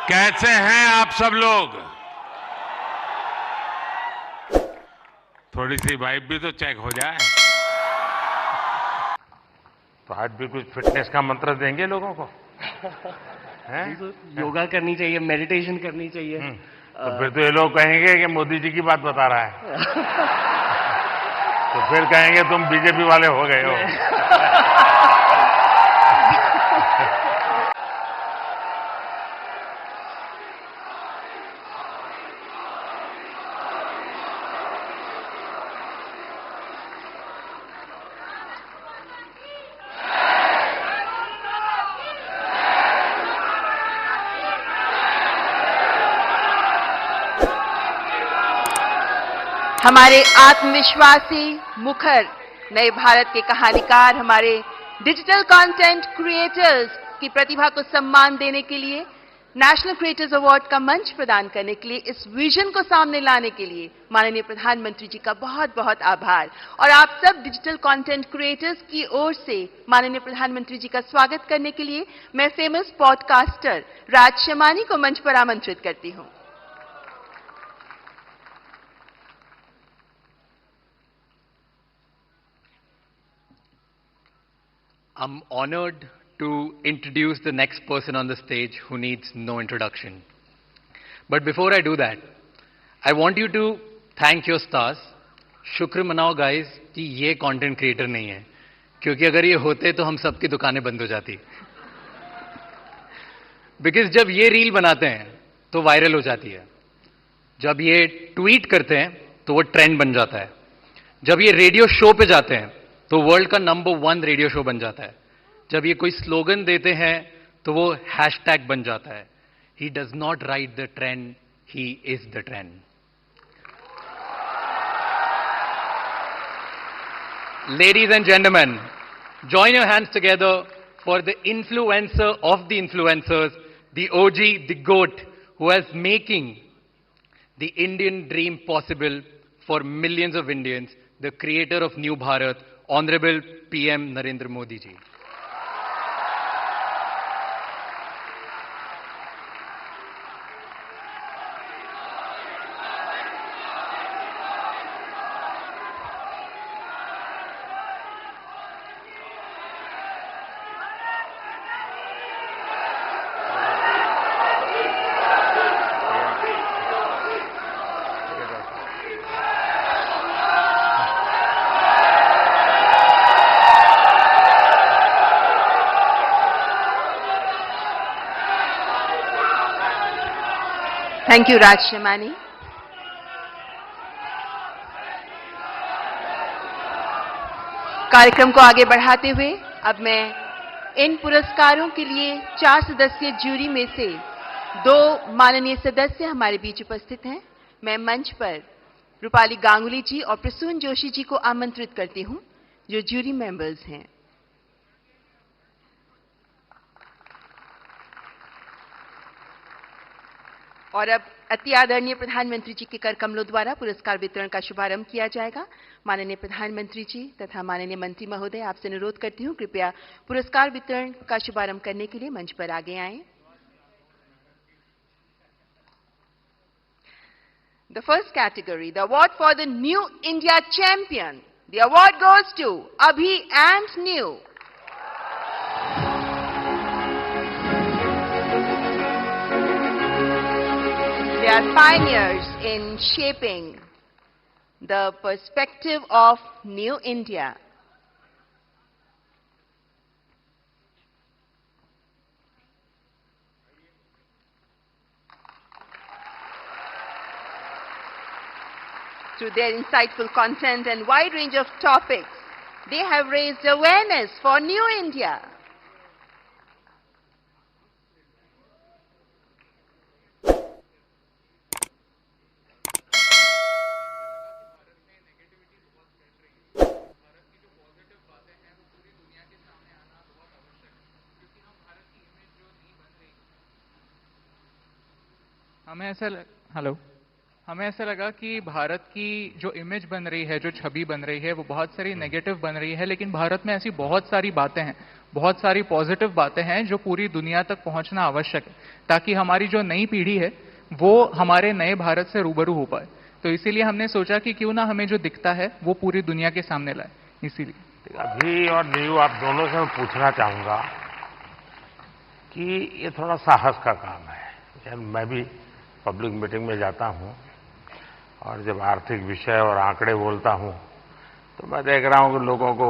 कैसे हैं आप सब लोग? थोड़ी सी वाइब भी तो चेक हो जाए। तो आज भी कुछ फिटनेस का मंत्र देंगे लोगों को? हैं? योगा करनी चाहिए, मेडिटेशन करनी चाहिए। तो फिर तो ये लोग कहेंगे कि मोदी जी की बात बता रहा है। तो फिर कहेंगे तुम बीजेपी वाले हो गए हो। हमारे आत्मविश्वासी मुखर नए भारत के कहानीकार, हमारे डिजिटल कंटेंट क्रिएटर्स की प्रतिभा को सम्मान देने के लिए, नेशनल क्रिएटर्स अवार्ड का मंच प्रदान करने के लिए, इस विजन को सामने लाने के लिए माननीय प्रधानमंत्री जी का बहुत बहुत आभार। और आप सब डिजिटल कंटेंट क्रिएटर्स की ओर से माननीय प्रधानमंत्री जी का स्वागत करने के लिए मैं फेमस पॉडकास्टर राज शमानी को मंच पर आमंत्रित करती हूं। I'm honored to introduce the next person on the stage who needs no introduction. But before I do that, I want you to thank your stars. शुक्र मनाओ guys कि ये content creator नहीं है, क्योंकि अगर ये होते तो हम सबकी दुकानें बंद हो जाती। Because जब ये रील बनाते हैं तो वायरल हो जाती है, जब ये ट्वीट करते हैं तो वो ट्रेंड बन जाता है, जब ये रेडियो शो पे जाते हैं तो वर्ल्ड का नंबर 1 रेडियो शो बन जाता है, जब ये कोई स्लोगन देते हैं तो वो हैशटैग बन जाता है। He does not ride the trend, he is the trend. Ladies and gentleman, join your hands together for the influencer of the influencers, the OG, the GOAT, who is making the Indian dream possible for millions of Indians, the creator of New Bharat, Honorable PM Narendra Modi ji. Thank you Raj Shamani. कार्यक्रम को आगे बढ़ाते हुए अब मैं इन पुरस्कारों के लिए 4 सदस्यीय जूरी में से 2 माननीय सदस्य हमारे बीच उपस्थित हैं। मैं मंच पर रूपाली गांगुली जी और प्रसून जोशी जी को आमंत्रित करती हूं, जो जूरी मेंबर्स हैं। और अब अति आदरणीय प्रधानमंत्री जी के कर कमलों द्वारा पुरस्कार वितरण का शुभारंभ किया जाएगा। माननीय प्रधानमंत्री जी तथा माननीय मंत्री महोदय, आपसे अनुरोध करती हूं कृपया पुरस्कार वितरण का शुभारंभ करने के लिए मंच पर आगे आएं। The first category, the award for the new India champion, the award goes to Abhi and Niyu. They are pioneers in shaping the perspective of New India. Through their insightful content and wide range of topics, they have raised awareness for New India. हमें ऐसा लगा कि भारत की जो image बन रही है, जो छवि बन रही है, वो बहुत सारी नेगेटिव बन रही है, लेकिन भारत में ऐसी बहुत सारी बातें हैं, बहुत सारी पॉजिटिव बातें हैं जो पूरी दुनिया तक पहुंचना आवश्यक है, ताकि हमारी जो नई पीढ़ी है वो हमारे नए भारत से रूबरू हो पाए। तो इसीलिए हमने सोचा कि क्यों ना हमें जो दिखता है वो पूरी दुनिया के सामने लाए। इसीलिए अभी और नीरू, आप दोनों से मैं पूछना चाहूंगा कि ये थोड़ा साहस का काम है। यार मैं भी पब्लिक मीटिंग में जाता हूं और जब आर्थिक विषय और आंकड़े बोलता हूं तो मैं देख रहा हूं कि लोगों को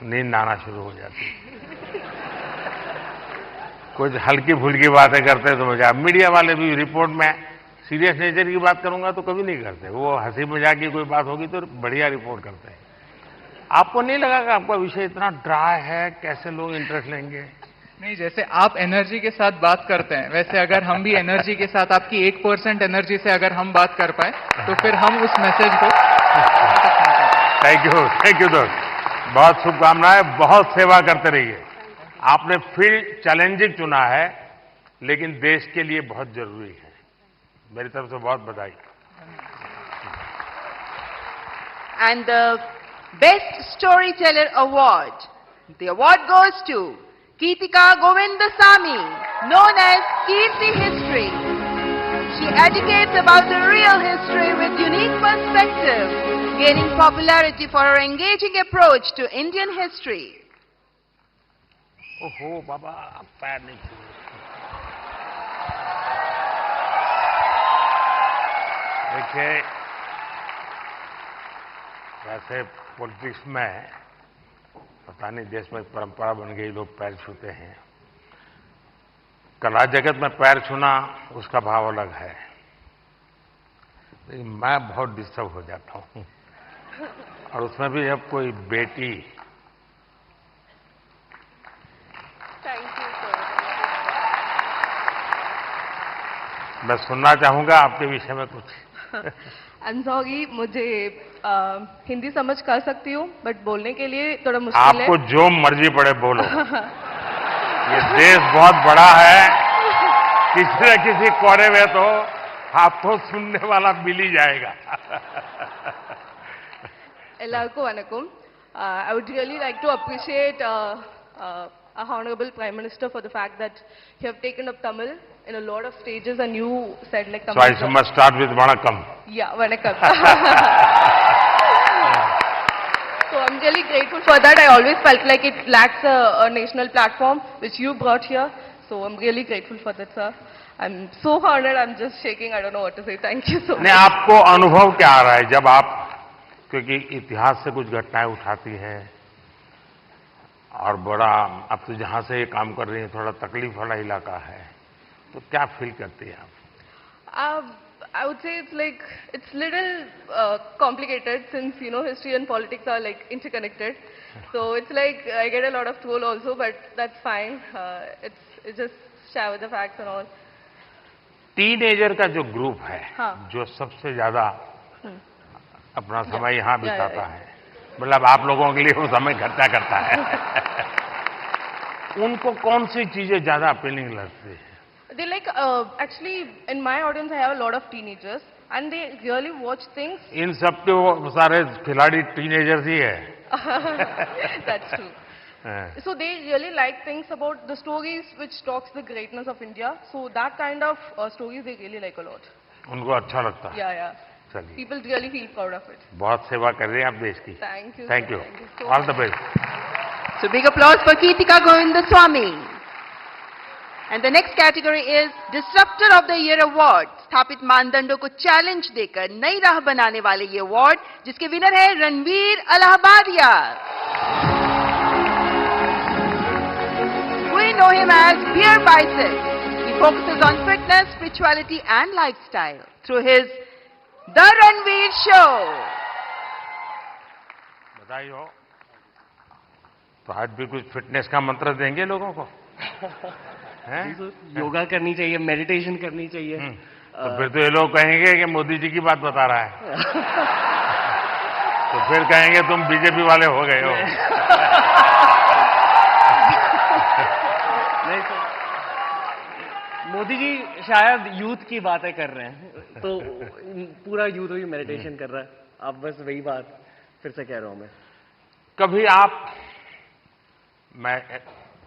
नींद आना शुरू हो जाती है। कुछ हल्की फुल्की बातें करते तो मजा। मीडिया वाले भी रिपोर्ट में सीरियस नेचर की बात करूंगा तो कभी नहीं करते, वो हंसी मजाक की कोई बात होगी तो बढ़िया रिपोर्ट करते हैं। आपको नहीं लगा कि आपका विषय इतना ड्राई है, कैसे लोग इंटरेस्ट लेंगे? नहीं, जैसे आप एनर्जी के साथ बात करते हैं वैसे अगर हम भी एनर्जी के साथ, आपकी 1% एनर्जी से अगर हम बात कर पाए तो फिर हम उस मैसेज को। थैंक यू दोस्त, बहुत शुभकामनाएं, बहुत सेवा करते रहिए। आपने फील्ड चैलेंजिंग चुना है लेकिन देश के लिए बहुत जरूरी है। मेरी तरफ से बहुत बधाई। And the Best Storyteller Award. The award goes to Keetika Govindasamy, known as Kirti History. She educates about the real history with unique perspective, gaining popularity for her engaging approach to Indian history. ओहो बाबा, पैर नहीं छूए। देखिए, वैसे politics में पता नहीं देश में परंपरा बन गई, लोग पैर छूते हैं। कला जगत में पैर छूना उसका भाव अलग है, लेकिन मैं बहुत डिस्टर्ब हो जाता हूं। और उसमें भी जब कोई बेटी। Thank you, sir. मैं सुनना चाहूंगा आपके विषय में कुछ। I'm sorry, मुझे हिंदी समझ कर सकती हूँ बट बोलने के लिए थोड़ा मुश्किल है। आपको जो मर्जी पड़े बोलो। ये देश बहुत बड़ा है, किसी न किसी कोने में तो आपको सुनने वाला मिल ही जाएगा। எல்லாருக்கும் வணக்கம். I would really like to appreciate our Honorable Prime Minister for the fact that you have taken up Tamil in a lot of stages and you said like Tamil. So I must start with Vanakkam. Yeah, vanakkam. So I'm really grateful for that. I always felt like it lacks a national platform which you brought here. So I'm really grateful for that, sir. I'm so honored. I'm just shaking. I don't know what to say. Thank you so much. नहीं, आपको अनुभव क्या आ रहा है जब आप, क्योंकि इतिहास से कुछ घटनाएं उठाती हैं और बड़ा, अब तो जहां से ये काम कर रही है थोड़ा तकलीफ वाला इलाका है, तो क्या फील करती है आप? I would say it's little complicated since history and politics are like interconnected. So it's like I get a lot of troll also, but that's fine. It's just share with the facts and all. Teenager का जो group है, हाँ. जो सबसे ज्यादा अपना समय यहाँ बिताता है, मतलब आप लोगों के लिए वो समय खर्चा करता है, उनको कौन सी चीजें ज्यादा अपीलिंग लगती है? They actually in my audience I have a lot of teenagers and they really watch things. इन सब के वो सारे खिलाड़ी टीनेजर्स ही है। That's true. So they really like things about the stories which talks the greatness of India. So that kind of stories they really like a lot. उनको अच्छा लगता है। Yeah. चलिए, People really feel proud of it. बहुत सेवा कर रहे हैं आप देश की। Thank you. Thank you, so all the much. Best. So big applause for Keetika Govindasamy. And the next category is Disruptor of the Year Award. स्थापित मानदंडों को चैलेंज देकर नई राह बनाने वाले ये अवार्ड, जिसके विनर है Ranveer Allahbadia. We know him as Beer Bicep. He focuses on fitness, spirituality and lifestyle through his The Ranveer Show. बधाई हो। तो आज भी कुछ फिटनेस का मंत्र देंगे लोगों को? योगा करनी चाहिए, मेडिटेशन करनी चाहिए। तो फिर तो ये लोग कहेंगे कि मोदी जी की बात बता रहा है। तो फिर कहेंगे तुम बीजेपी वाले हो गए हो। नहीं सर, मोदी जी शायद यूथ की बातें कर रहे हैं, तो पूरा यूथ ही मेडिटेशन कर रहा है। अब बस वही बात फिर से कह रहा हूं मैं। कभी आप, मैं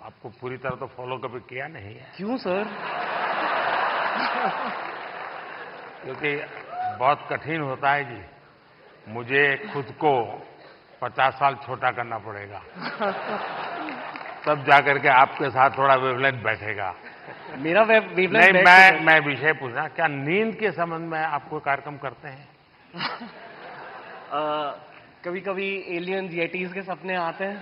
आपको पूरी तरह तो फॉलो कभी किया नहीं है, क्यों सर? क्योंकि बहुत कठिन होता है जी। मुझे खुद को 50 साल छोटा करना पड़ेगा, तब जाकर के आपके साथ थोड़ा वेवलेंथ बैठेगा। मेरा वेवलेंथ नहीं, मैं विषय पूछना, क्या नींद के संबंध में आपको कार्यक्रम करते हैं? कभी कभी एलियंस येटीज के सपने आते हैं।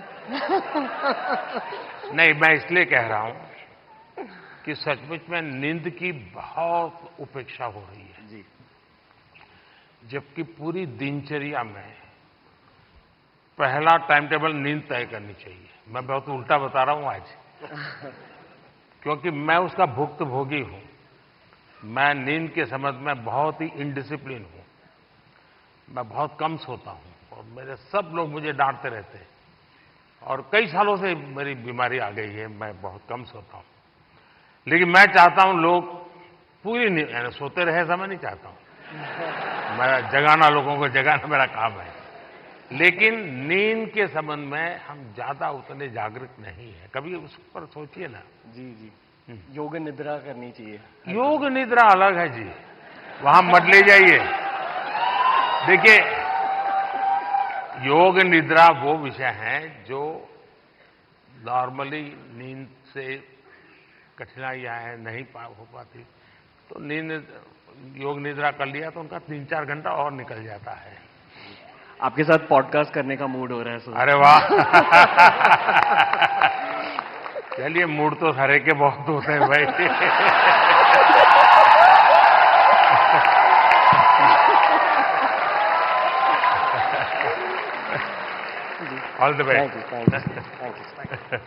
नहीं, मैं इसलिए कह रहा हूं कि सचमुच में नींद की बहुत उपेक्षा हो रही है जी। जबकि पूरी दिनचर्या में पहला टाइम टेबल नींद तय करनी चाहिए। मैं बहुत उल्टा बता रहा हूं आज, क्योंकि मैं उसका भुक्तभोगी हूं। मैं नींद के संबंध में बहुत ही इनडिसिप्लिन हूं। मैं बहुत कम सोता हूं और मेरे सब लोग मुझे डांटते रहते हैं, और कई सालों से मेरी बीमारी आ गई है, मैं बहुत कम सोता हूं। लेकिन मैं चाहता हूं लोग पूरी नींद सोते रहे, ऐसा मैं नहीं चाहता हूं। मैं जगाना, लोगों को जगाना मेरा काम है। लेकिन नींद के संबंध में हम ज्यादा उतने जागरूक नहीं है। कभी उस पर सोचिए ना। जी जी। योग निद्रा करनी चाहिए। योग निद्रा अलग है जी, वहां मत ले जाइए। देखिए, योग निद्रा वो विषय है जो नॉर्मली नींद से कठिनाइयां हैं, नहीं हो पाती, तो योग निद्रा कर लिया तो उनका 3-4 घंटा और निकल जाता है। आपके साथ पॉडकास्ट करने का मूड हो रहा है सर। अरे वाह। चलिए, मूड तो हरे के बहुत होते हैं भाई। All the best. Thank you.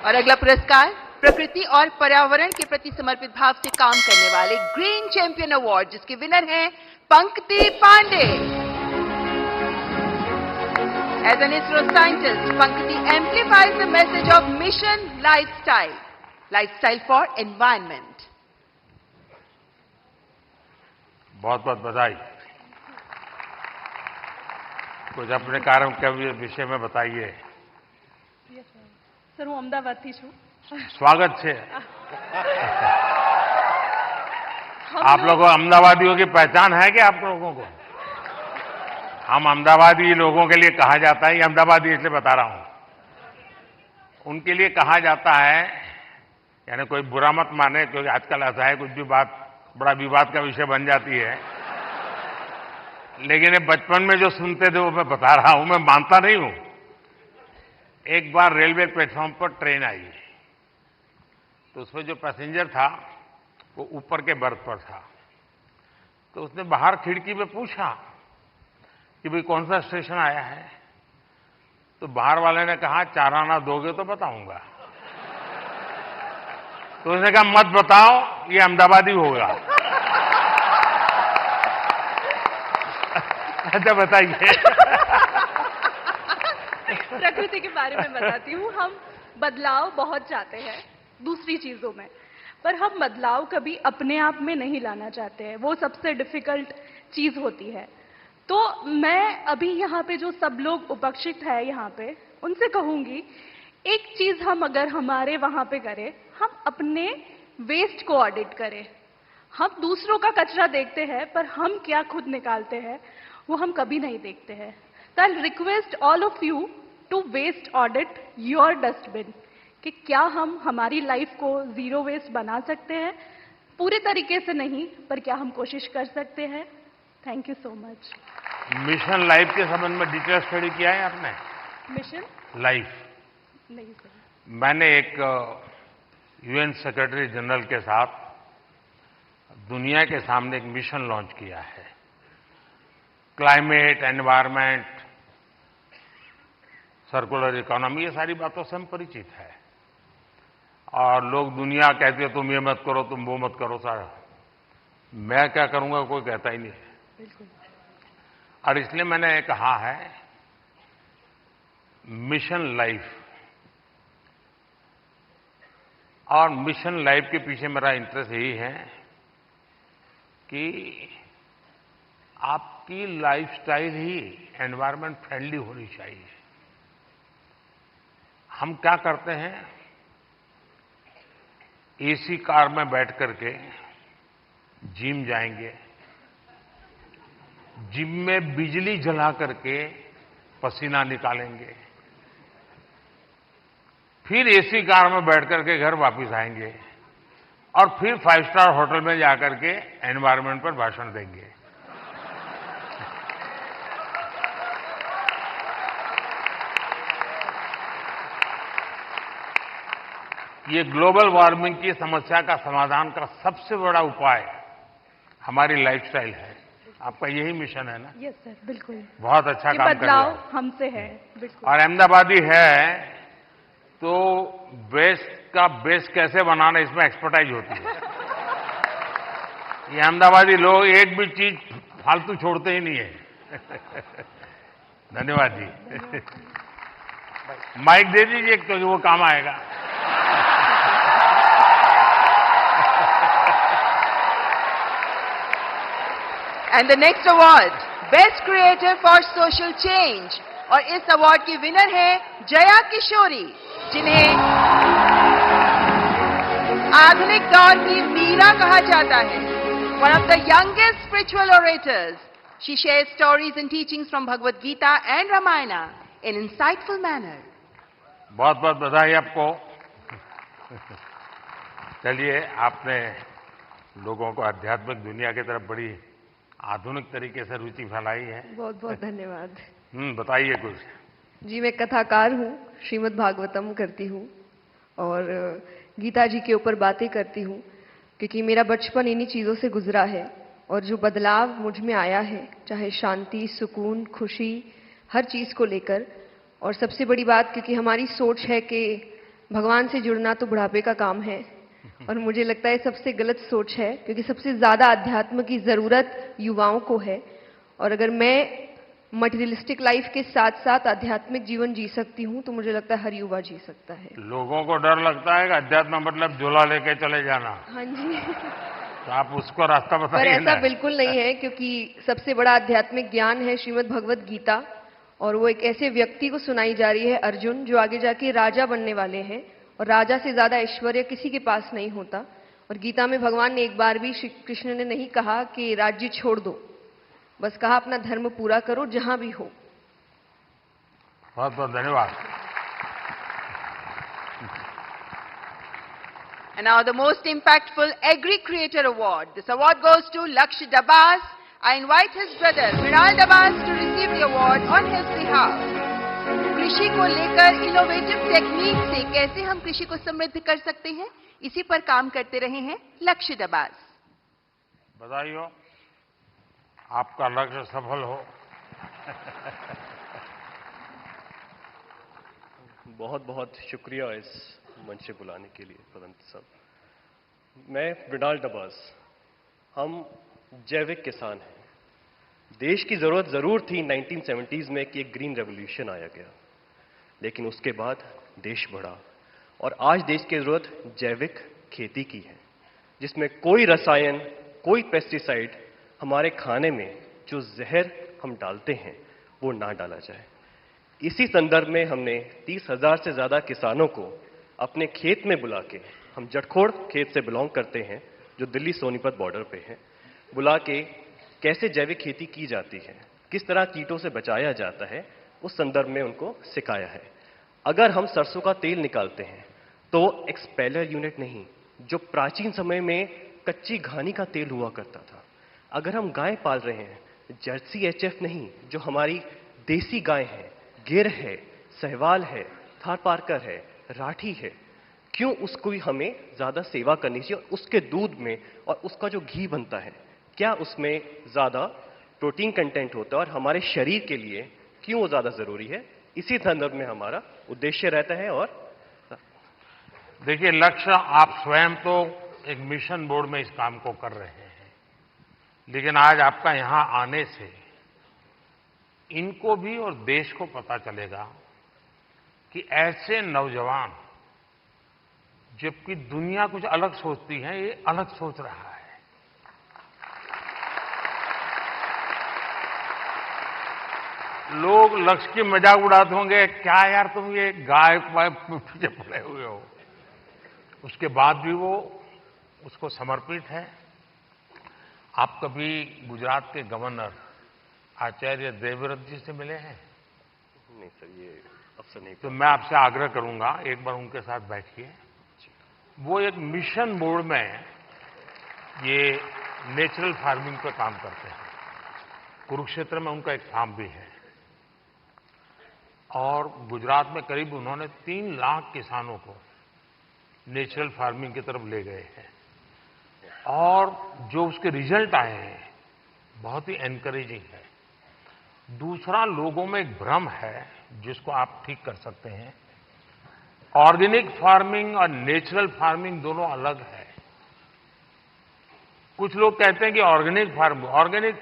और अगला पुरस्कार प्रकृति और पर्यावरण के प्रति समर्पित भाव से काम करने वाले ग्रीन चैंपियन अवार्ड, जिसके विनर हैं Pankti Pandey. As an ISRO scientist, Pankti amplifies the message of mission lifestyle for environment. बहुत बहुत बधाई। कुछ अपने कार्य के विषय में बताइए। સર હું અમદાવાદથી છું। स्वागत है। आप लोगों अहमदाबादियों की पहचान है क्या आप लोगों को? हम अहमदाबादी लोगों के लिए कहा जाता है, ये अहमदाबादी इसलिए बता रहा हूं, उनके लिए कहा जाता है, यानी कोई बुरा मत माने, क्योंकि आजकल ऐसा है, कुछ भी बात बड़ा विवाद का विषय बन जाती है। लेकिन ये बचपन में जो सुनते थे वो मैं बता रहा हूं, मैं मानता नहीं हूं। एक बार रेलवे प्लेटफॉर्म पर ट्रेन आई, तो उसमें जो पैसेंजर था वो ऊपर के बर्थ पर था। तो उसने बाहर खिड़की में पूछा कि भाई कौन सा स्टेशन आया है? तो बाहर वाले ने कहा 4 आना दोगे तो बताऊंगा। तो उसने कहा मत बताओ, ये अहमदाबादी होगा। अच्छा बताइए। प्रकृति के बारे में बताती हूँ। हम बदलाव बहुत चाहते हैं दूसरी चीजों में, पर हम बदलाव कभी अपने आप में नहीं लाना चाहते हैं। वो सबसे डिफिकल्ट चीज होती है। तो मैं अभी यहाँ पे जो सब लोग उपस्थित है यहाँ पे, उनसे कहूंगी, एक चीज हम अगर हमारे वहां पे करें, हम अपने वेस्ट को ऑडिट करें। हम दूसरों का कचरा देखते हैं, पर हम क्या खुद निकालते हैं वो हम कभी नहीं देखते हैं। तो I request all of you to waste audit your dustbin, कि क्या हम हमारी लाइफ को जीरो वेस्ट बना सकते हैं। पूरे तरीके से नहीं, पर क्या हम कोशिश कर सकते हैं। Thank you so much. Mission life के संबंध में डिटेल स्टडी किया है आपने? मिशन लाइफ नहीं सर। मैंने एक यूएन सेक्रेटरी जनरल के साथ दुनिया के सामने एक मिशन लॉन्च किया है। क्लाइमेट, एनवायरनमेंट, सर्कुलर इकोनॉमी, ये सारी बातों से हम परिचित है। और लोग दुनिया कहती है तुम ये मत करो, तुम वो मत करो, सारा मैं क्या करूंगा कोई कहता ही नहीं है। और इसलिए मैंने कहा है मिशन लाइफ। और मिशन लाइफ के पीछे मेरा इंटरेस्ट यही है कि आपकी लाइफस्टाइल ही एनवायरनमेंट फ्रेंडली होनी चाहिए। हम क्या करते हैं, एसी कार में बैठ करके जिम जाएंगे, जिम में बिजली जला करके पसीना निकालेंगे, फिर एसी कार में बैठ करके घर वापस आएंगे और फिर 5 स्टार होटल में जाकर के एनवायरनमेंट पर भाषण देंगे। ये ग्लोबल वार्मिंग की समस्या का समाधान का सबसे बड़ा उपाय हमारी लाइफस्टाइल है। आपका यही मिशन है ना? यस सर, बिल्कुल। बहुत अच्छा काम कर रहे बदलाव हो। हमसे है, बिल्कुल। और अहमदाबादी है तो वेस्ट का बेस्ट कैसे बनाना, इसमें एक्सपर्टाइज होती है। ये अहमदाबादी लोग एक भी चीज फालतू छोड़ते ही नहीं है। धन्यवाद जी। माइक दे दीजिए क्योंकि वो काम आएगा। And the next award, Best Creator for Social Change. और इस अवार्ड की विनर है जया किशोरी, जिन्हें आधुनिक दौर की मीरा कहा जाता है। One of the youngest spiritual orators, she shares stories and teachings from Bhagavad Gita and Ramayana in insightful manner. बहुत बहुत बधाई आपको। चलिए, आपने लोगों को आध्यात्मिक दुनिया की तरफ बड़ी आधुनिक तरीके से रुचि फैलाई है। बहुत बहुत धन्यवाद। बताइए कुछ। जी, मैं कथाकार हूँ, श्रीमद् भागवतम करती हूँ और गीता जी के ऊपर बातें करती हूँ, क्योंकि मेरा बचपन इन्हीं चीज़ों से गुजरा है और जो बदलाव मुझ में आया है, चाहे शांति, सुकून, खुशी, हर चीज़ को लेकर। और सबसे बड़ी बात, क्योंकि हमारी सोच है कि भगवान से जुड़ना तो बुढ़ापे का काम है, और मुझे लगता है सबसे गलत सोच है, क्योंकि सबसे ज्यादा अध्यात्म की जरूरत युवाओं को है। और अगर मैं मटेरियलिस्टिक लाइफ के साथ साथ आध्यात्मिक जीवन जी सकती हूँ तो मुझे लगता है हर युवा जी सकता है। लोगों को डर लगता है कि अध्यात्म मतलब झोला लेके चले जाना। हाँ जी। तो आप उसको रास्ता पर बताइए ऐसा ना। बिल्कुल नहीं है, क्योंकि सबसे बड़ा आध्यात्मिक ज्ञान है श्रीमद् भगवद गीता, और वो एक ऐसे व्यक्ति को सुनाई जा रही है, अर्जुन, जो आगे जाके राजा बनने वाले हैं, और राजा से ज्यादा ऐश्वर्य किसी के पास नहीं होता। और गीता में भगवान ने एक बार भी, श्री कृष्ण ने नहीं कहा कि राज्य छोड़ दो, बस कहा अपना धर्म पूरा करो जहां भी हो। बहुत बहुत धन्यवाद। And now the most impactful Agri Creator Award. This award goes to Lakshya Dabas. I invite his brother, Mrinal Dabas, to receive the award on his behalf. कृषि को लेकर इनोवेटिव टेक्निक से कैसे हम कृषि को समृद्ध कर सकते हैं, इसी पर काम करते रहे हैं लक्ष्य दबास। बधाई हो, आपका लक्ष्य सफल हो। बहुत बहुत शुक्रिया इस मंच से बुलाने के लिए पदंत साहब। मैं मृणाल डबास, हम जैविक किसान हैं। देश की जरूरत जरूर थी 1970s में कि एक ग्रीन रेवोल्यूशन आया गया, लेकिन उसके बाद देश बढ़ा और आज देश की जरूरत जैविक खेती की है, जिसमें कोई रसायन, कोई पेस्टिसाइड हमारे खाने में जो जहर हम डालते हैं वो ना डाला जाए। इसी संदर्भ में हमने 30,000 से ज्यादा किसानों को अपने खेत में बुला के, हम जटखोड़ खेत से बिलोंग करते हैं जो दिल्ली सोनीपत बॉर्डर पे है, बुला के कैसे जैविक खेती की जाती है, किस तरह कीटों से बचाया जाता है, उस संदर्भ में उनको सिखाया है। अगर हम सरसों का तेल निकालते हैं तो एक्सपेलर यूनिट नहीं, जो प्राचीन समय में कच्ची घानी का तेल हुआ करता था। अगर हम गाय पाल रहे हैं, जर्सी एचएफ नहीं, जो हमारी देसी गाय है, गिर है, सहवाल है, थारपारकर है, राठी है, क्यों उसको भी हमें ज्यादा सेवा करनी चाहिए? और उसके दूध में और उसका जो घी बनता है, क्या उसमें ज्यादा प्रोटीन कंटेंट होता है और हमारे शरीर के लिए क्यों वो ज्यादा जरूरी है? इसी संदर्भ में हमारा उद्देश्य रहता है। और देखिए, लक्ष्य आप स्वयं तो एक मिशन बोर्ड में इस काम को कर रहे हैं, लेकिन आज आपका यहां आने से इनको भी और देश को पता चलेगा कि ऐसे नौजवान, जबकि दुनिया कुछ अलग सोचती है, ये अलग सोच रहा है। लोग लक्ष्य की मजाक उड़ाते होंगे, क्या यार तुम ये गाय पीछे पड़े हुए हो। उसके बाद भी वो उसको समर्पित है। आप कभी गुजरात के गवर्नर आचार्य देवव्रत जी से मिले हैं? नहीं सर, ये अवसर नहीं। तो मैं आपसे आग्रह करूंगा, एक बार उनके साथ बैठिए। वो एक मिशन मोड में ये नेचुरल फार्मिंग पर काम करते हैं। कुरुक्षेत्र में उनका एक फार्म भी है और गुजरात में करीब उन्होंने 3 लाख किसानों को नेचुरल फार्मिंग की तरफ ले गए हैं और जो उसके रिजल्ट आए हैं बहुत ही एनकरेजिंग है। दूसरा, लोगों में एक भ्रम है जिसको आप ठीक कर सकते हैं। ऑर्गेनिक फार्मिंग और नेचुरल फार्मिंग दोनों अलग है। कुछ लोग कहते हैं कि ऑर्गेनिक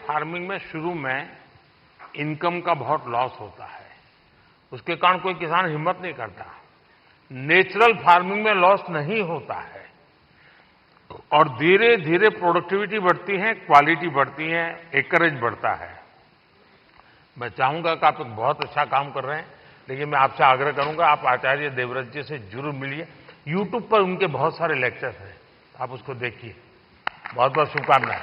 फार्मिंग में शुरू में इनकम का बहुत लॉस होता है, उसके कारण कोई किसान हिम्मत नहीं करता। नेचुरल फार्मिंग में लॉस नहीं होता है और धीरे धीरे प्रोडक्टिविटी बढ़ती है, क्वालिटी बढ़ती है, एकरेज बढ़ता है। मैं चाहूंगा कि आप एक बहुत अच्छा काम कर रहे हैं, लेकिन मैं आपसे आग्रह करूंगा आप आचार्य देवव्रत जी से जरूर मिलिए। यूट्यूब पर उनके बहुत सारे लेक्चर्स हैं, आप उसको देखिए। बहुत बहुत शुभकामनाएं।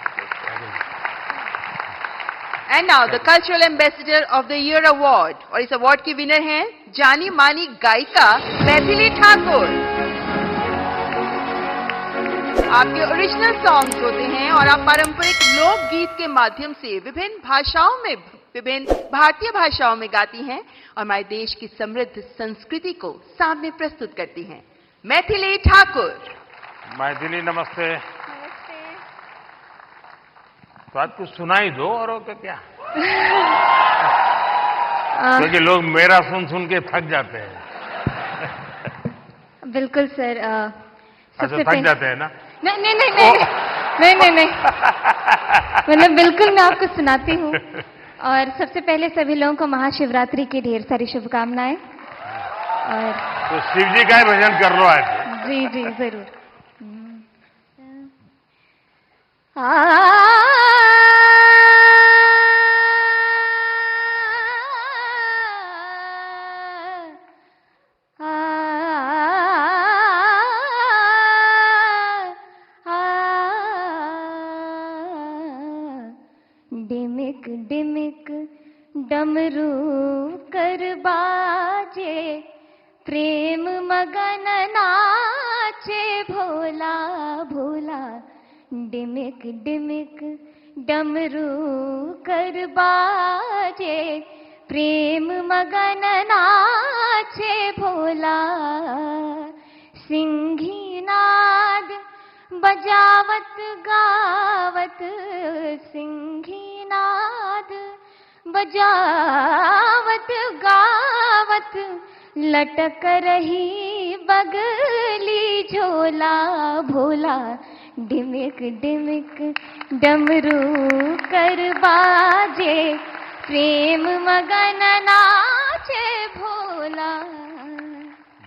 And now the cultural ambassador of the year award, और इस अवार्ड की विनर हैं जानी मानी गायिका मैथिली ठाकुर। आपके ओरिजिनल सॉन्ग्स होते हैं और आप पारंपरिक लोकगीत के माध्यम से विभिन्न भारतीय भाषाओं में गाती हैं और हमारे देश की समृद्ध संस्कृति को सामने प्रस्तुत करती हैं। मैथिली ठाकुर। मैथिली नमस्ते। तो आज कुछ सुनाई दो और क्या क्योंकि लोग मेरा सुन सुन के थक जाते हैं। बिल्कुल सर। अच्छा, थक जाते हैं ना? नहीं मतलब बिल्कुल मैं आपको सुनाती हूँ। और सबसे पहले सभी लोगों को महाशिवरात्रि की ढेर सारी शुभकामनाएं। और तो शिव जी का ही भजन कर लो आज। जी जी जरूर। डिमिक डिमिक डमरू कर बाजे, प्रेम मगन नाचे भोला भोला। डिमिक डिमिक डमरू कर बाजे, प्रेम मगन नाचे भोला। सिंही नाद बजावत गावत, सिंही नाद बजावत गावत, लटक रही बगली झोला भोला। डिमिक डिमिक डमरू कर बाजे, प्रेम मगन नाचे भोला।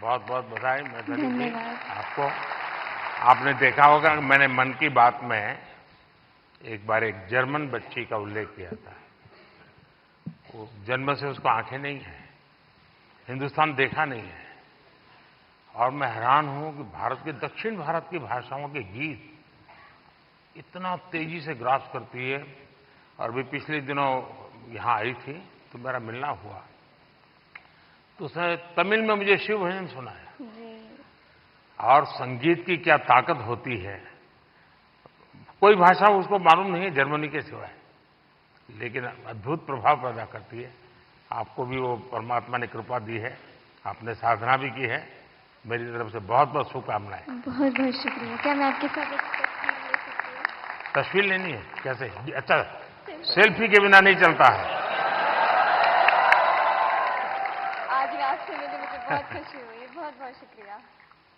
बहुत बहुत बधाई मैथिली जी आपको। आपने देखा होगा कि मैंने मन की बात में एक बार एक जर्मन बच्ची का उल्लेख किया था। वो जन्म से उसको आंखें नहीं है, हिंदुस्तान देखा नहीं है और मैं हैरान हूं कि भारत के दक्षिण भारत की भाषाओं के गीत इतना तेजी से ग्रास करती है। और भी पिछले दिनों यहां आई थी तो मेरा मिलना हुआ, तो उसने तमिल में मुझे शिव भजन सुनाया। और संगीत की क्या ताकत होती है, कोई भाषा उसको मालूम नहीं है जर्मनी के सिवाय, लेकिन अद्भुत प्रभाव पैदा करती है। आपको भी वो परमात्मा ने कृपा दी है, आपने साधना भी की है। मेरी तरफ से बहुत बहुत शुभकामनाएं। बहुत बहुत शुक्रिया। क्या मैं आपके साथ एक तस्वीर ले सकती हूँ? तस्वीर लेनी है? कैसे? अच्छा, सेल्फी के बिना नहीं चलता है। आज आपसे मिले मुझे बहुत खुशी हुई। बहुत बहुत शुक्रिया,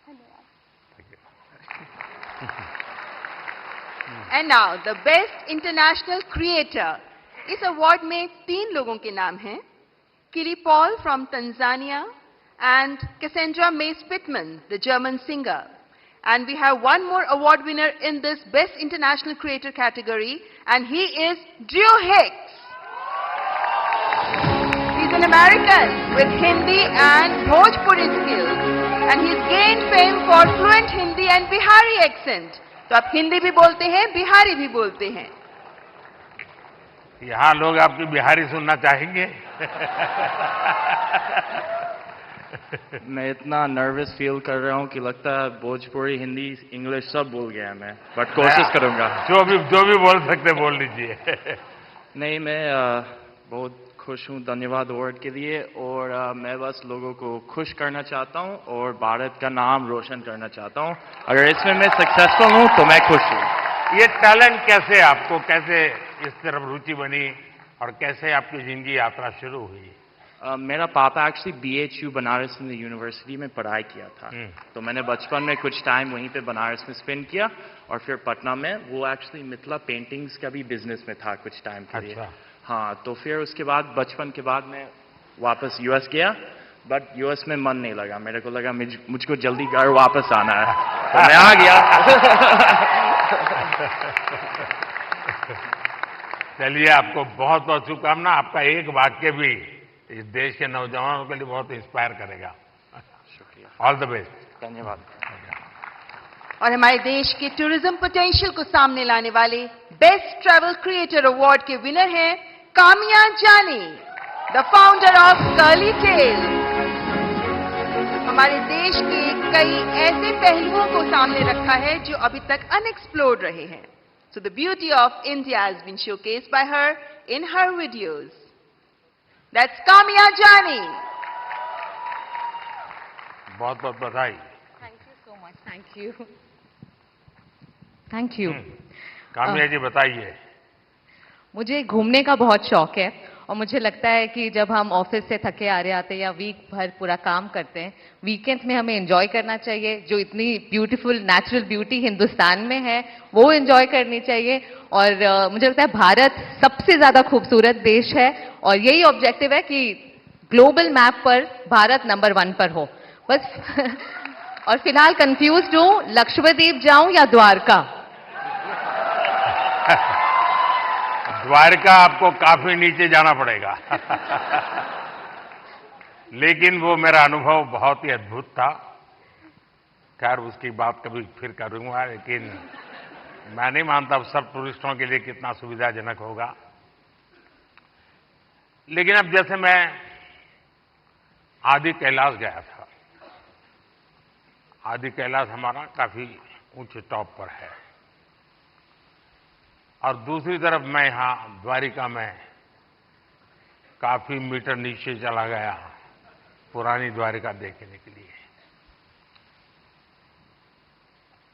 धन्यवाद। And now the best international creator. इस अवार्ड में 3 लोगों के नाम हैं, किरी Paul from Tanzania and Cassandra May Spitman, the German singer. And we have one more award winner in this Best International Creator category, and he is Drew Hicks. an American with Hindi and Bhojpuri skills, and he's gained fame for fluent Hindi and Bihari accent. तो आप हिंदी भी बोलते हैं, बिहारी भी बोलते हैं। यहाँ लोग आपकी बिहारी सुनना चाहेंगे। मैं इतना नर्वस फील कर रहा हूँ कि लगता है भोजपुरी, हिंदी, इंग्लिश सब भूल गया मैं, बट कोशिश करूंगा। जो भी बोल सकते बोल लीजिए। नहीं, मैं बहुत खुश हूँ, धन्यवाद अवार्ड के लिए, और मैं बस लोगों को खुश करना चाहता हूँ और भारत का नाम रोशन करना चाहता हूँ। अगर इसमें मैं सक्सेसफुल हूँ तो मैं खुश हूँ। ये टैलेंट कैसे आपको, कैसे इस तरफ रुचि बनी और कैसे आपकी जिंदगी यात्रा शुरू हुई? मेरा पापा actually BHU Banaras Hindu university में पढ़ाई किया था, तो मैंने बचपन में कुछ टाइम वहीं पे बनारस में स्पेंड किया, और फिर पटना में वो एक्चुअली मिथिला पेंटिंग्स का भी बिजनेस में था कुछ टाइम के लिए। हाँ, तो फिर उसके बाद बचपन के बाद मैं वापस US गया, बट US में मन नहीं लगा। मेरे को लगा मुझको जल्दी घर वापस आना है, तो मैं आ गया। चलिए, आपको बहुत बहुत शुभकामना। आपका एक वाक्य भी इस देश के नौजवानों के लिए बहुत इंस्पायर करेगा। शुक्रिया, ऑल द बेस्ट। धन्यवाद। और हमारे देश के टूरिज्म पोटेंशियल को सामने लाने वाले बेस्ट ट्रैवल क्रिएटर अवार्ड के विनर हैं Kamiya Jani, the founder of Curly Tale. हमारे देश के कई ऐसे पहलुओं को सामने रखा है जो अभी तक अनएक्सप्लोर्ड रहे हैं। So the beauty of India has been showcased by her in her videos. That's Kamya Jani. बहुत बहुत बधाई। Thank you so much. Thank you. Thank you. Kamiya जी बताइए। मुझे घूमने का बहुत शौक है, और मुझे लगता है कि जब हम ऑफिस से थके आ रहे आते हैं या वीक भर पूरा काम करते हैं, वीकेंड्स में हमें एंजॉय करना चाहिए। जो इतनी ब्यूटीफुल नेचुरल ब्यूटी हिंदुस्तान में है वो एंजॉय करनी चाहिए। और मुझे लगता है भारत सबसे ज्यादा खूबसूरत देश है, और यही ऑब्जेक्टिव है कि ग्लोबल मैप पर भारत नंबर 1 पर हो बस। और फिलहाल कंफ्यूज्ड हूं, लक्षद्वीप जाऊं या द्वारका? द्वारका आपको काफी नीचे जाना पड़ेगा। लेकिन वो मेरा अनुभव बहुत ही अद्भुत था। खैर, उसकी बात कभी फिर करूंगा, लेकिन मैं नहीं मानता सब टूरिस्टों के लिए कितना सुविधाजनक होगा। लेकिन अब जैसे मैं आदि कैलाश गया था, आदि कैलाश हमारा काफी ऊंचे टॉप पर है, और दूसरी तरफ मैं यहां द्वारिका में काफी मीटर नीचे चला गया पुरानी द्वारिका देखने के लिए।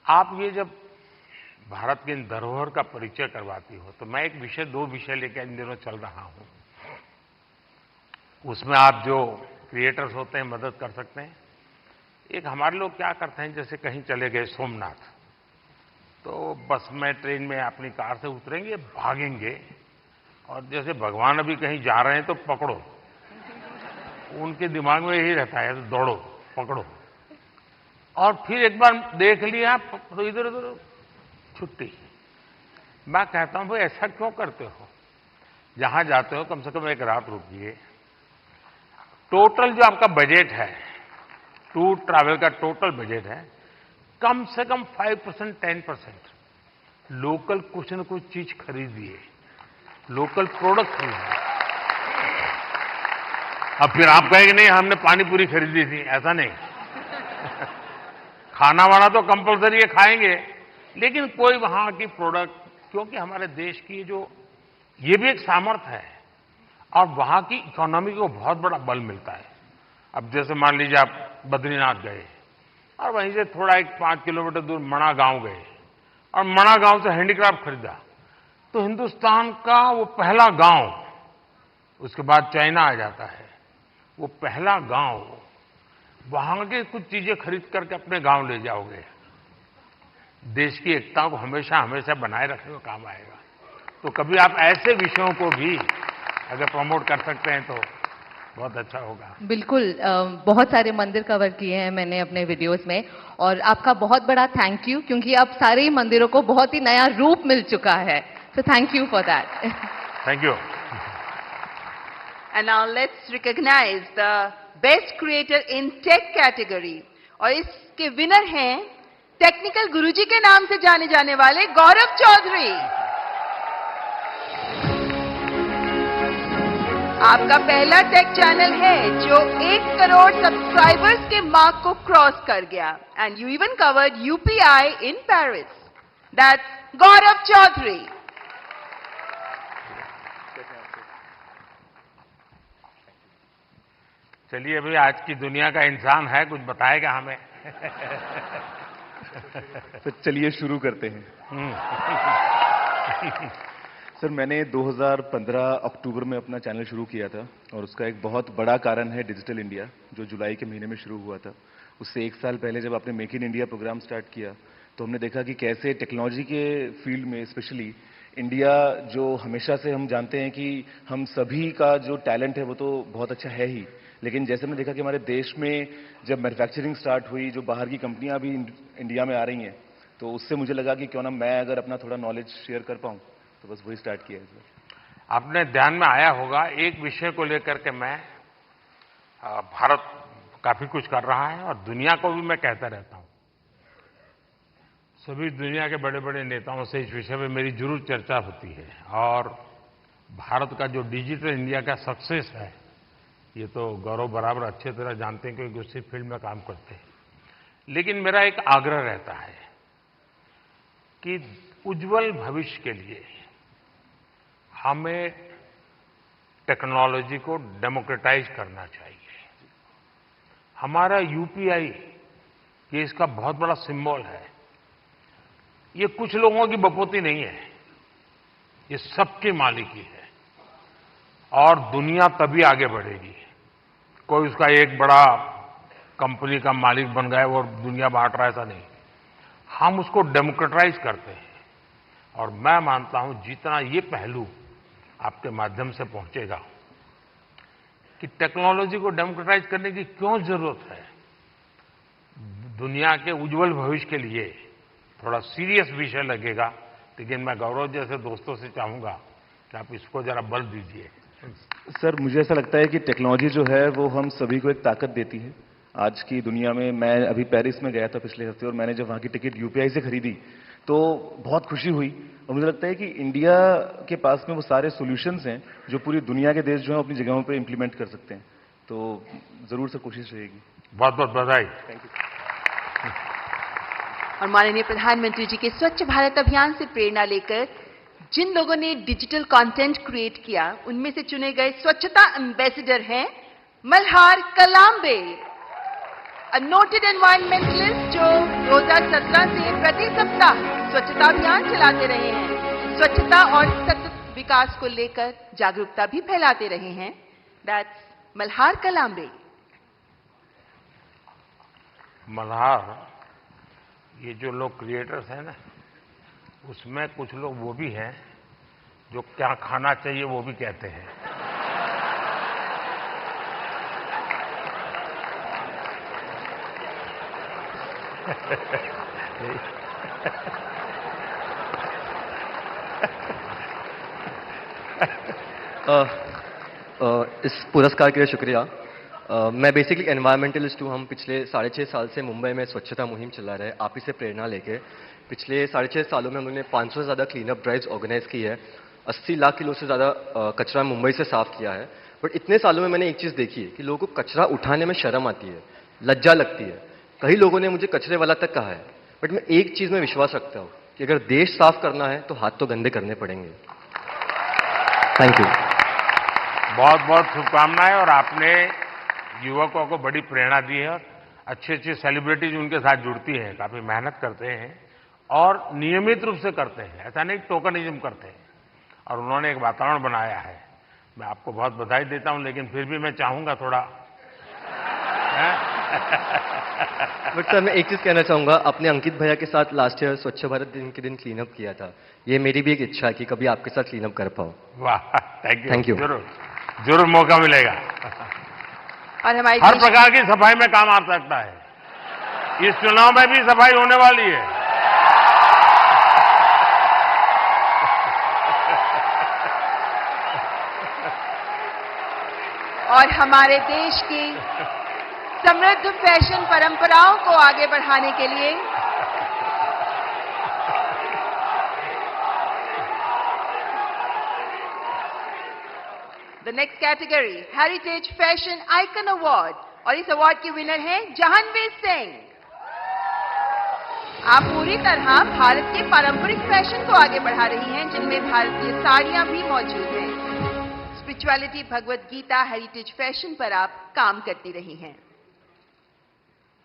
आप ये जब भारत की इन धरोहर का परिचय करवाती हो, तो मैं एक विषय, 2 विषय लेकर इन दिनों चल रहा हूं। उसमें आप जो क्रिएटर्स होते हैं मदद कर सकते हैं। एक हमारे लोग क्या करते हैं, जैसे कहीं चले गए सोमनाथ, तो बस में, ट्रेन में अपनी कार से उतरेंगे, भागेंगे, और जैसे भगवान अभी कहीं जा रहे हैं तो पकड़ो। उनके दिमाग में यही रहता है, तो दौड़ो, पकड़ो, और फिर एक बार देख लिया तो इधर उधर छुट्टी। मैं कहता हूं भाई ऐसा क्यों करते हो? जहां जाते हो कम से कम एक रात रुकिए। टोटल जो आपका बजट है, टूर ट्रैवल का टोटल बजट है, कम से कम 5%, 10% लोकल कुछ न कुछ चीज खरीदिए, लोकल प्रोडक्ट खरीदिए। अब फिर आप कहेंगे नहीं हमने पानी पूरी खरीदी थी, ऐसा नहीं। खाना वाना तो कंपलसरी है, खाएंगे, लेकिन कोई वहां की प्रोडक्ट, क्योंकि हमारे देश की जो ये भी एक सामर्थ्य है, और वहां की इकोनॉमी को बहुत बड़ा बल मिलता है। अब जैसे मान लीजिए आप बद्रीनाथ गए, और वहीं से थोड़ा एक 5 किलोमीटर दूर मणा गांव गए, और मणा गांव से हैंडीक्राफ्ट खरीदा, तो हिंदुस्तान का वो पहला गांव, उसके बाद चाइना आ जाता है, वो पहला गांव, वहां के कुछ चीजें खरीद करके अपने गांव ले जाओगे, देश की एकता को हमेशा हमेशा बनाए रखने में काम आएगा। तो कभी आप ऐसे विषयों को भी अगर प्रमोट कर सकते हैं तो बहुत अच्छा होगा। बिल्कुल, बहुत सारे मंदिर कवर किए हैं मैंने अपने वीडियोस में, और आपका बहुत बड़ा थैंक यू, क्योंकि अब सारे ही मंदिरों को बहुत ही नया रूप मिल चुका है। So thank you for that. Thank you. And now let's recognize the Best Creator in Tech category. और इसके विनर हैं टेक्निकल गुरुजी के नाम से जाने जाने वाले गौरव चौधरी। आपका पहला टेक चैनल है जो 1 करोड़ सब्सक्राइबर्स के मार्क को क्रॉस कर गया। And you even covered UPI in Paris. That's Gaurav Chaudhary. चलिए, अभी आज की दुनिया का इंसान है, कुछ बताएगा हमें। तो चलिए शुरू करते हैं। सर, मैंने 2015 अक्टूबर में अपना चैनल शुरू किया था और उसका एक बहुत बड़ा कारण है डिजिटल इंडिया, जो जुलाई के महीने में शुरू हुआ था। उससे 1 साल पहले जब आपने make in India programme start किया तो हमने देखा कि कैसे टेक्नोलॉजी के फील्ड में स्पेशली इंडिया, जो हमेशा से हम जानते हैं कि हम सभी का जो टैलेंट है वो तो बहुत अच्छा है ही, लेकिन जैसे हमने देखा कि हमारे देश में जब मैन्युफैक्चरिंग स्टार्ट हुई, जो बाहर की कंपनियां भी इंडिया में आ रही हैं, तो उससे मुझे लगा कि क्यों ना मैं अगर अपना थोड़ा नॉलेज शेयर कर पाऊं, तो बस वही स्टार्ट किया है सर। आपने ध्यान में आया होगा, एक विषय को लेकर के मैं भारत काफी कुछ कर रहा है और दुनिया को भी मैं कहता रहता हूं। सभी दुनिया के बड़े बड़े नेताओं से इस विषय में मेरी जरूर चर्चा होती है और भारत का जो डिजिटल इंडिया का सक्सेस है, ये तो गौरव बराबर अच्छे तरह जानते हैं क्योंकि उसी फील्ड में काम करते हैं। लेकिन मेरा एक आग्रह रहता है कि उज्जवल भविष्य के लिए हमें टेक्नोलॉजी को डेमोक्रेटाइज करना चाहिए। हमारा यूपीआई ये इसका बहुत बड़ा सिंबल है। ये कुछ लोगों की बपोती नहीं है, ये सबकी मालिकी है और दुनिया तभी आगे बढ़ेगी। कोई उसका एक बड़ा कंपनी का मालिक बन गया और दुनिया बांट रहा है, ऐसा नहीं। हम उसको डेमोक्रेटाइज करते हैं और मैं मानता हूं जितना ये पहलू आपके माध्यम से पहुंचेगा कि टेक्नोलॉजी को डेमोक्रेटाइज करने की क्यों जरूरत है, दुनिया के उज्जवल भविष्य के लिए थोड़ा सीरियस विषय लगेगा। लेकिन मैं गौरव जैसे दोस्तों से चाहूंगा कि आप इसको जरा बल दीजिए। सर, मुझे ऐसा लगता है कि टेक्नोलॉजी जो है वो हम सभी को एक ताकत देती है आज की दुनिया में। मैं अभी पेरिस में गया था पिछले हफ्ते और मैंने जब वहां की टिकट यूपीआई से खरीदी तो बहुत खुशी हुई और मुझे लगता है कि इंडिया के पास में वो सारे सॉल्यूशंस हैं जो पूरी दुनिया के देश जो हैं अपनी जगहों पे इंप्लीमेंट कर सकते हैं। तो जरूर से कोशिश रहेगी। बहुत बहुत बधाई। Thank you. और माननीय प्रधानमंत्री जी के स्वच्छ भारत अभियान से प्रेरणा लेकर जिन लोगों ने डिजिटल कंटेंट क्रिएट किया, उनमें से चुने गए स्वच्छता एम्बेसडर हैं मल्हार कलाम्बे, अ नोटेड एनवायरमेंटलिस्ट जो 2017 से प्रति सप्ताह स्वच्छता अभियान चलाते रहे हैं, स्वच्छता और सतत विकास को लेकर जागरूकता भी फैलाते रहे हैं। दैट्स मल्हार कलाम्बे। मल्हार, ये जो लोग क्रिएटर्स हैं ना, उसमें कुछ लोग वो भी हैं जो क्या खाना चाहिए वो भी कहते हैं। इस पुरस्कार के लिए शुक्रिया। मैं बेसिकली एनवायरमेंटलिस्ट हूँ। हम पिछले 6.5 साल से मुंबई में स्वच्छता मुहिम चला रहे हैं, आप ही से प्रेरणा लेके। पिछले 6.5 सालों में उन्होंने 500 से ज़्यादा क्लीन अप ड्राइव्स ऑर्गेनाइज की है, 80 लाख किलो से ज़्यादा कचरा मुंबई से साफ किया है। बट इतने सालों में मैंने एक चीज़ देखी है कि लोगों को कचरा उठाने में शर्म आती है, लज्जा लगती है। कई लोगों ने मुझे कचरे वाला तक कहा है, बट मैं एक चीज़ में विश्वास रखता हूँ कि अगर देश साफ करना है तो हाथ तो गंदे करने पड़ेंगे। Thank you. बहुत बहुत शुभकामनाएं। और आपने युवकों को बड़ी प्रेरणा दी है और अच्छी अच्छी सेलिब्रिटीज उनके साथ जुड़ती हैं, काफी मेहनत करते हैं और नियमित रूप से करते हैं, ऐसा नहीं टोकनिज्म करते हैं। और उन्होंने एक वातावरण बनाया है। मैं आपको बहुत बधाई देता हूं, लेकिन फिर भी मैं चाहूंगा थोड़ा बट सर, मैं एक चीज कहना चाहूंगा, अपने अंकित भैया के साथ लास्ट ईयर स्वच्छ भारत दिन के दिन क्लीन अप किया था। ये मेरी भी एक इच्छा है कि कभी आपके साथ क्लीन अप कर पाऊं। वाह, थैंक यू। जरूर जरूर मौका मिलेगा। और हमारी हर प्रकार की सफाई में काम आ सकता है। इस चुनाव में भी सफाई होने वाली है। और हमारे देश की समृद्ध फैशन परंपराओं को आगे बढ़ाने के लिए the next category heritage fashion icon award, और इस अवार्ड की विनर है जहानवीर सिंह। आप पूरी तरह भारत के पारंपरिक फैशन को आगे बढ़ा रही हैं, जिनमें भारतीय साड़ियां भी मौजूद हैं। Spirituality, Bhagavad Gita, heritage fashion पर आप काम करती रही हैं।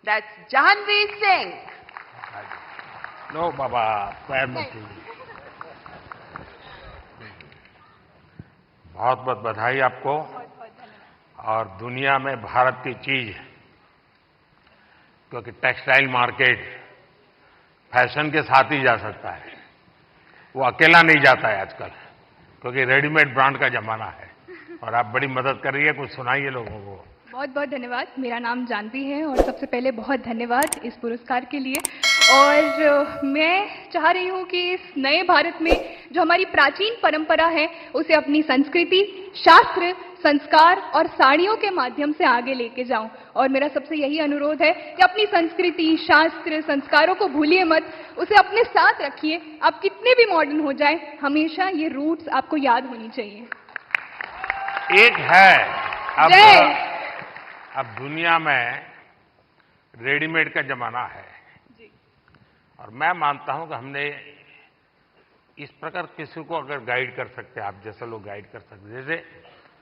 दैट्स जहानवीर सिंह। लो बाबा, पैर मत छूइए। बहुत बहुत बधाई आपको। और दुनिया में भारत की चीज, क्योंकि टेक्सटाइल मार्केट फैशन के साथ ही जा सकता है, वो अकेला नहीं जाता है आजकल, क्योंकि रेडीमेड ब्रांड का जमाना है। और आप बड़ी मदद कर रही है, कुछ सुनाइए लोगों को। बहुत बहुत धन्यवाद। मेरा नाम जानवी है और सबसे पहले बहुत धन्यवाद इस पुरस्कार के लिए। और मैं चाह रही हूँ कि इस नए भारत में जो हमारी प्राचीन परंपरा है, उसे अपनी संस्कृति, शास्त्र, संस्कार और साड़ियों के माध्यम से आगे लेके जाऊं। और मेरा सबसे यही अनुरोध है कि अपनी संस्कृति, शास्त्र, संस्कारों को भूलिए मत, उसे अपने साथ रखिए। आप कितने भी मॉडर्न हो जाएं, हमेशा ये रूट्स आपको याद होनी चाहिए। एक है अब दुनिया में रेडीमेड का जमाना है, और मैं मानता हूं कि हमने इस प्रकार किसी को अगर गाइड कर सकते, आप जैसे लोग गाइड कर सकते, जैसे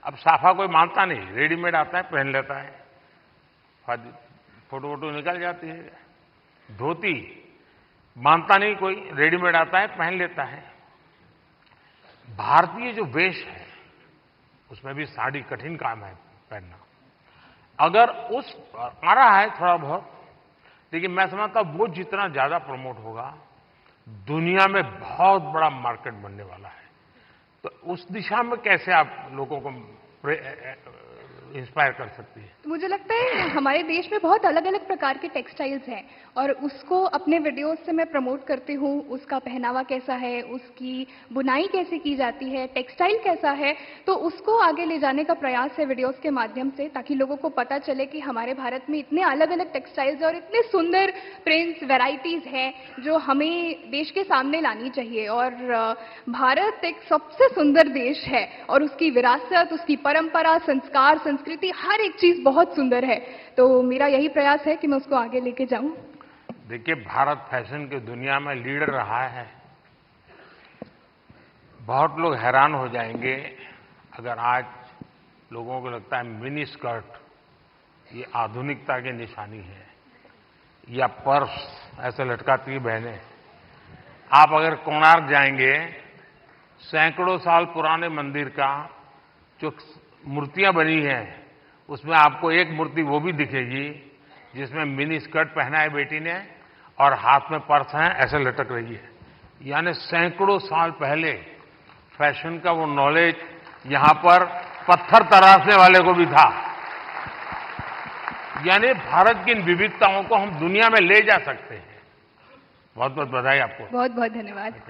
अब साफा कोई मानता नहीं, रेडीमेड आता है पहन लेता है, फोटो वोटो निकल जाती है। धोती मानता नहीं कोई, रेडीमेड आता है पहन लेता है। भारतीय जो वेश है उसमें भी साड़ी कठिन काम है पहनना। अगर उस आ रहा है थोड़ा बहुत, लेकिन मैं समझता हूं वो जितना ज्यादा प्रमोट होगा, दुनिया में बहुत बड़ा मार्केट बनने वाला है। तो उस दिशा में कैसे आप लोगों को इंस्पायर कर सकती है? मुझे लगता है हमारे देश में बहुत अलग अलग प्रकार के टेक्सटाइल्स हैं, और उसको अपने वीडियोस से मैं प्रमोट करती हूँ। उसका पहनावा कैसा है, उसकी बुनाई कैसे की जाती है, टेक्सटाइल कैसा है, तो उसको आगे ले जाने का प्रयास है वीडियोस के माध्यम से, ताकि लोगों को पता चले कि हमारे भारत में इतने अलग अलग टेक्सटाइल्स और इतने सुंदर प्रिंट्स, वेराइटीज हैं जो हमें देश के सामने लानी चाहिए। और भारत एक सबसे सुंदर देश है, और उसकी विरासत, उसकी परंपरा, संस्कार, संस्कृति, हर एक चीज बहुत सुंदर है। तो मेरा यही प्रयास है कि मैं उसको आगे लेके जाऊं। देखिए, भारत फैशन की दुनिया में लीडर रहा है। बहुत लोग हैरान हो जाएंगे अगर आज लोगों को लगता है मिनी स्कर्ट ये आधुनिकता की निशानी है, या पर्स ऐसे लटकाती बहनें। आप अगर कोणार्क जाएंगे, सैकड़ों साल पुराने मंदिर का जो मूर्तियां बनी हैं, उसमें आपको एक मूर्ति वो भी दिखेगी जिसमें मिनी स्कर्ट पहना है बेटी ने और हाथ में पर्स है, ऐसे लटक रही है। यानी सैकड़ों साल पहले फैशन का वो नॉलेज यहां पर पत्थर तराशने वाले को भी था। यानी भारत की इन विविधताओं को हम दुनिया में ले जा सकते हैं। बहुत बहुत बधाई आपको। बहुत बहुत धन्यवाद।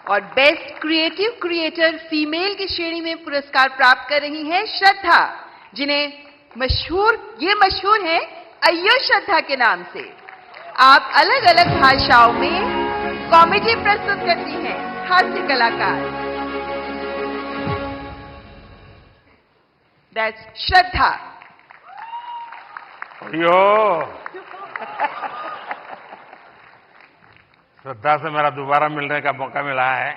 और बेस्ट क्रिएटिव क्रिएटर फीमेल की श्रेणी में पुरस्कार प्राप्त कर रही हैं श्रद्धा, जिन्हें ये मशहूर है अय्यो श्रद्धा के नाम से। आप अलग अलग भाषाओं में कॉमेडी प्रस्तुत करती हैं, हास्य कलाकार। दैट्स श्रद्धा। अय्यो श्रद्धा से मेरा दोबारा मिलने का मौका मिला है।